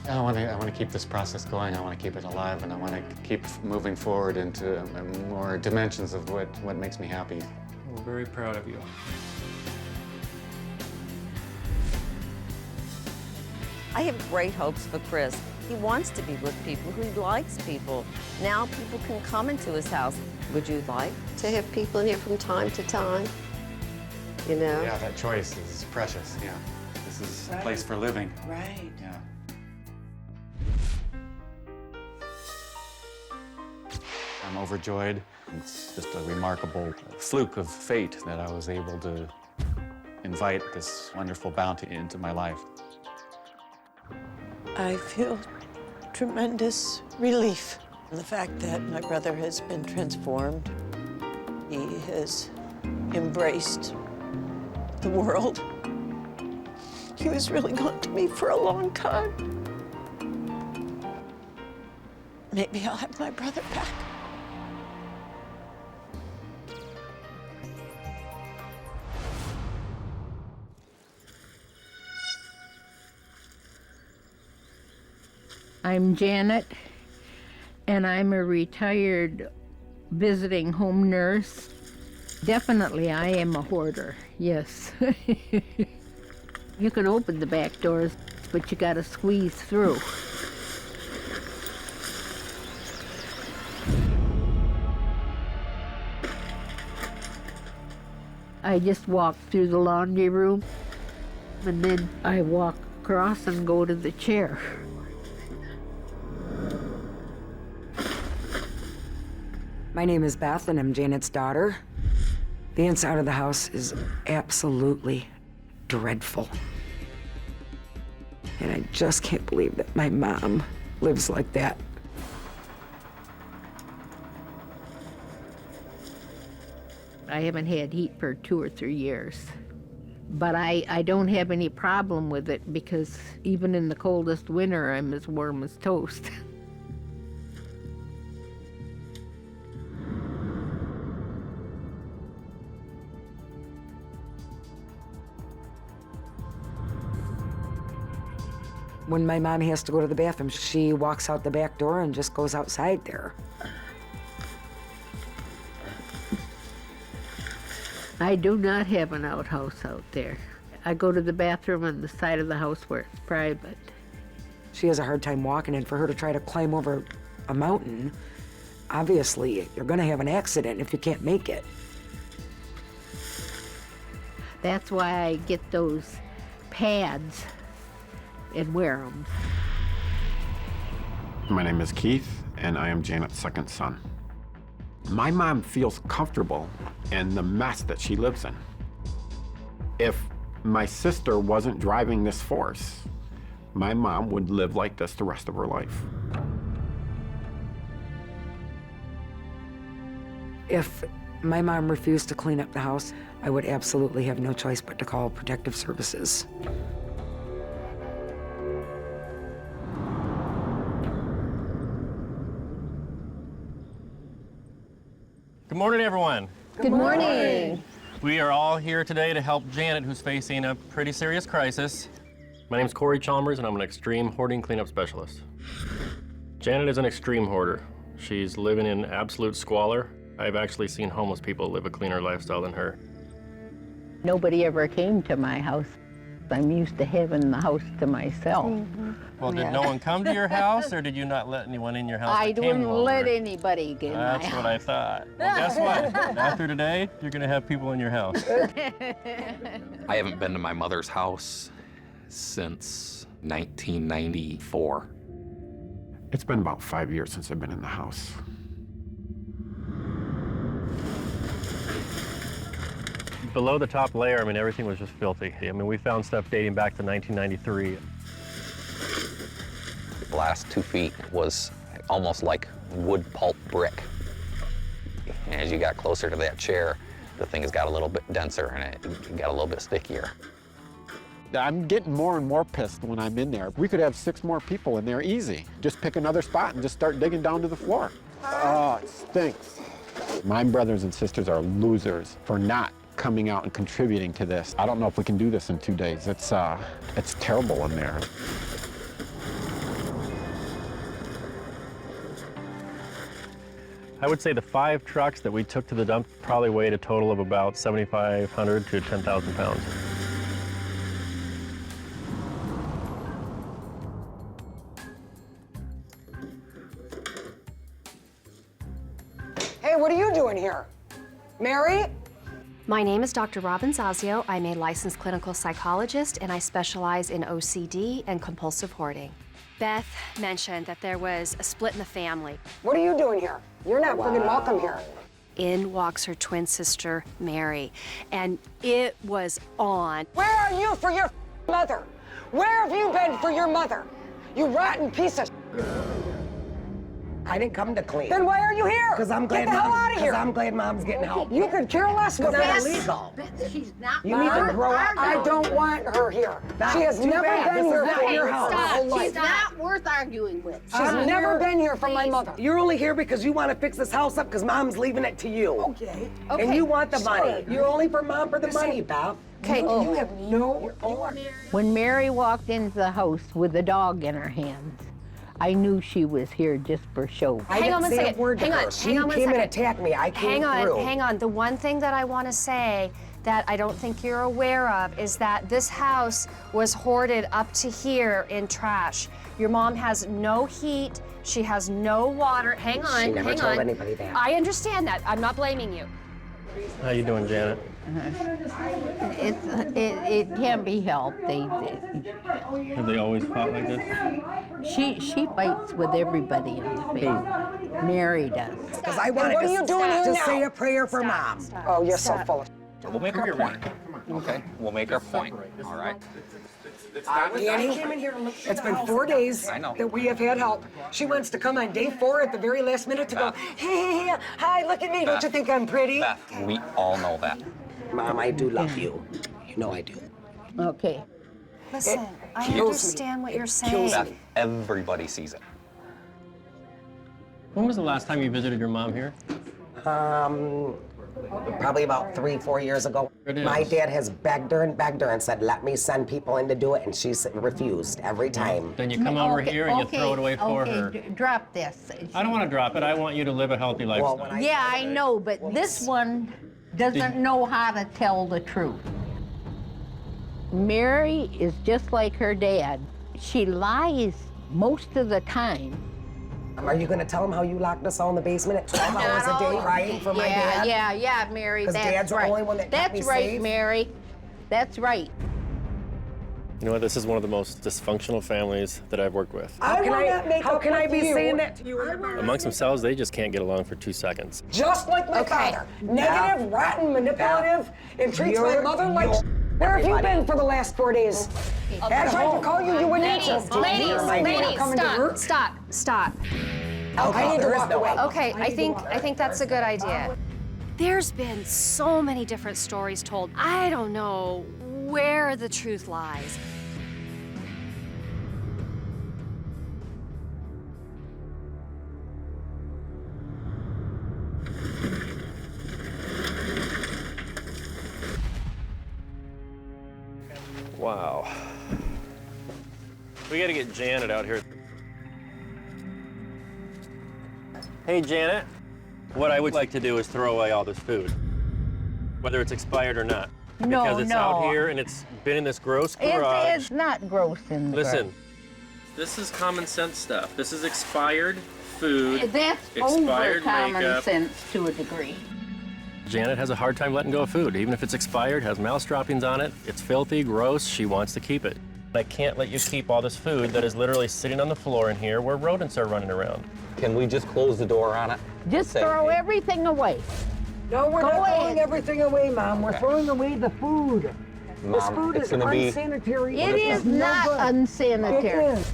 I want to keep this process going. I want to keep it alive, and I want to keep moving forward into more dimensions of what makes me happy. We're very proud of you. I have great hopes for Chris. He wants to be with people. He likes people. Now people can come into his house. Would you like to have people in here from time to time? You know? Yeah, that choice is precious. Yeah, this is a place for living. Right. Yeah. I'm overjoyed. It's just a remarkable fluke of fate that I was able to invite this wonderful bounty into my life. I feel tremendous relief. The fact that my brother has been transformed. He has embraced the world. He was really gone to me for a long time. Maybe I'll have my brother back. I'm Janet, and I'm a retired visiting home nurse. Definitely, I am a hoarder, yes. You can open the back doors, but you gotta squeeze through. I just walk through the laundry room, and then I walk across and go to the chair. My name is Beth, and I'm Janet's daughter. The inside of the house is absolutely dreadful. And I just can't believe that my mom lives like that. I haven't had heat for 2 or 3 years. But I don't have any problem with it because even in the coldest winter, I'm as warm as toast. When my mom has to go to the bathroom, she walks out the back door and just goes outside there. I do not have an outhouse out there. I go to the bathroom on the side of the house where it's private. She has a hard time walking, and for her to try to climb over a mountain, obviously you're gonna have an accident if you can't make it. That's why I get those pads and wear them. My name is Keith, and I am Janet's second son. My mom feels comfortable in the mess that she lives in. If my sister wasn't driving this force, my mom would live like this the rest of her life. If my mom refused to clean up the house, I would absolutely have no choice but to call protective services. Good morning, everyone. Good morning. We are all here today to help Janet, who's facing a pretty serious crisis. My name's Corey Chalmers, and I'm an extreme hoarding cleanup specialist. Janet is an extreme hoarder. She's living in absolute squalor. I've actually seen homeless people live a cleaner lifestyle than her. Nobody ever came to my house. I'm used to having the house to myself. Well, did no one come to your house, or did you not let anyone in your house I that came wouldn't over? let anybody get in my That's house. what I thought. Well, guess what? After today, you're going to have people in your house. I haven't been to my mother's house since 1994. It's been about 5 years since I've been in the house. Below the top layer, I mean, everything was just filthy. I mean, we found stuff dating back to 1993. The last 2 feet was almost like wood pulp brick. And as you got closer to that chair, the thing has got a little bit denser and it got a little bit stickier. I'm getting more and more pissed when I'm in there. We could have 6 more people in there easy. Just pick another spot and just start digging down to the floor. Oh, it stinks. My brothers and sisters are losers for not coming out and contributing to this. I don't know if we can do this in 2 days. It's terrible in there. I would say the 5 trucks that we took to the dump probably weighed a total of about 7,500 to 10,000 pounds. Hey, what are you doing here? Mary? My name is Dr. Robin Zazio. I'm a licensed clinical psychologist, and I specialize in OCD and compulsive hoarding. Beth mentioned that there was a split in the family. What are you doing here? You're not friggin' welcome here. In walks her twin sister, Mary, and it was on. Where are you for your mother? Where have you been for your mother? You rotten piece of I didn't come to clean. Then why are you here? Because I'm glad Get the hell out of here. Because I'm glad Mom's getting help. You could care less It's what not that is. illegal. She's not. You need to grow up. I don't want her here. Nah, She has too never bad. been This here is not for your her house. whole She's life. not worth arguing with. She's never been here for my mother. You're only here because you want to fix this house up because Mom's leaving it to you. Okay. And you want the money. Sure. You're only for Mom for the money, Beth. Okay. You have no. When Mary walked into the house with the dog in her hands, I knew she was here just for show. I Hang on didn't one say a second. word to Hang her. on. She Hang on one came and second. attacked me. I came through. Hang on. The one thing that I want to say that I don't think you're aware of is that this house was hoarded up to here in trash. Your mom has no heat. She has no water. Hang on. She never hang told on. anybody that. I understand that. I'm not blaming you. How you doing, Janet? It can be helped. Have they always fought like this? She fights with everybody in the family. Mary does. Because I wanted what are you doing here to now? say a prayer for Mom. Oh, you're so full of. We'll make our point. Okay, we'll make our point. All right. Annie, it's been 4 days I know. that we have had help. She wants to come on day 4 at the very last minute to go, hey, hi, look at me. Don't you think I'm pretty? Beth, we all know that. Mom, I do love you. You know I do. Okay. Listen, I kills me. understand what you're saying. Beth, everybody sees it. When was the last time you visited your mom here? Probably about 3-4 years ago. It is. My dad has begged her and said, let me send people in to do it, and she's refused every time. Then you come over here and you throw it away for her. Drop this. I don't want to drop it. I want you to live a healthy lifestyle. Yeah, I know, but this one doesn't know how to tell the truth. Mary is just like her dad. She lies most of the time. Are you going to tell him how you locked us all in the basement at 12 hours a day crying for my dad? Yeah, Mary, 'Cause that's Dad's the right. only one that kept me That's right, safe? Mary. That's right. You know what? This is one of the most dysfunctional families that I've worked with. How can I be saying that to you? Amongst themselves, they just can't get along for 2 seconds. Just like my father. Negative, rotten, manipulative, and treats my mother like. Where have you been for the last 4 days? I tried to call you, you wouldn't answer. Stop. I need to walk away. Okay, I think that's a good idea. There's been so many different stories told. I don't know where the truth lies. Wow. We gotta get Janet out here. Hey, Janet. What I would like to do is throw away all this food, whether it's expired or not. No, because it's out here and it's been in this gross garage. It's not gross in the Listen, this is common sense stuff. This is expired food, That's over expired common makeup. sense to a degree. Janet has a hard time letting go of food. Even if it's expired, has mouse droppings on it, it's filthy, gross, she wants to keep it. I can't let you keep all this food that is literally sitting on the floor in here where rodents are running around. Can we just close the door on it? Just Say- throw everything away. No, we're Go not ahead. throwing everything away, Mom. We're throwing away the food. This Mom, food it's is gonna be- unsanitary. It is not unsanitary. It is.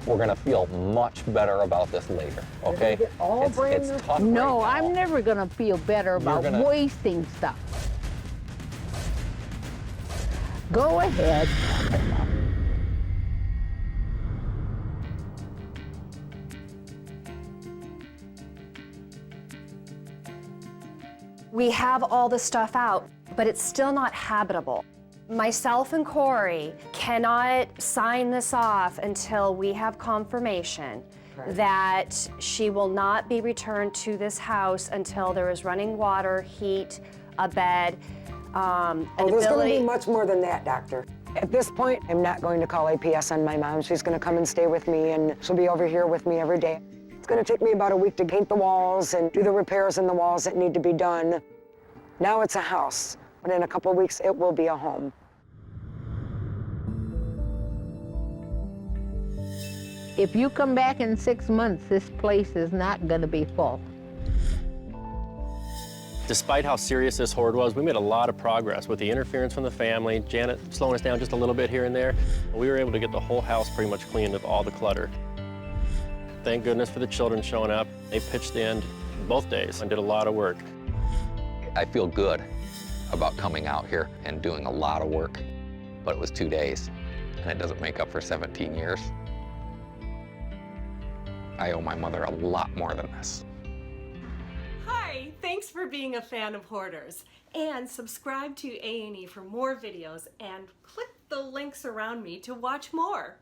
We're gonna feel much better about this later, okay? get all brand it's new tough No, right now. I'm never gonna feel better about gonna- wasting stuff. Go ahead. We have all the stuff out, but it's still not habitable. Myself and Corey cannot sign this off until we have confirmation that she will not be returned to this house until there is running water, heat, a bed, an Oh, there's going to ability. be much more than that, Doctor. At this point, I'm not going to call APS on my mom. She's going to come and stay with me, and she'll be over here with me every day. It's going to take me about a week to paint the walls and do the repairs in the walls that need to be done. Now it's a house, but in a couple of weeks, it will be a home. If you come back in 6 months, this place is not gonna be full. Despite how serious this hoard was, we made a lot of progress with the interference from the family, Janet slowing us down just a little bit here and there. We were able to get the whole house pretty much cleaned of all the clutter. Thank goodness for the children showing up. They pitched in both days and did a lot of work. I feel good about coming out here and doing a lot of work, but it was 2 days, and it doesn't make up for 17 years. I owe my mother a lot more than this. Hi, thanks for being a fan of Hoarders. And subscribe to A&E for more videos and click the links around me to watch more.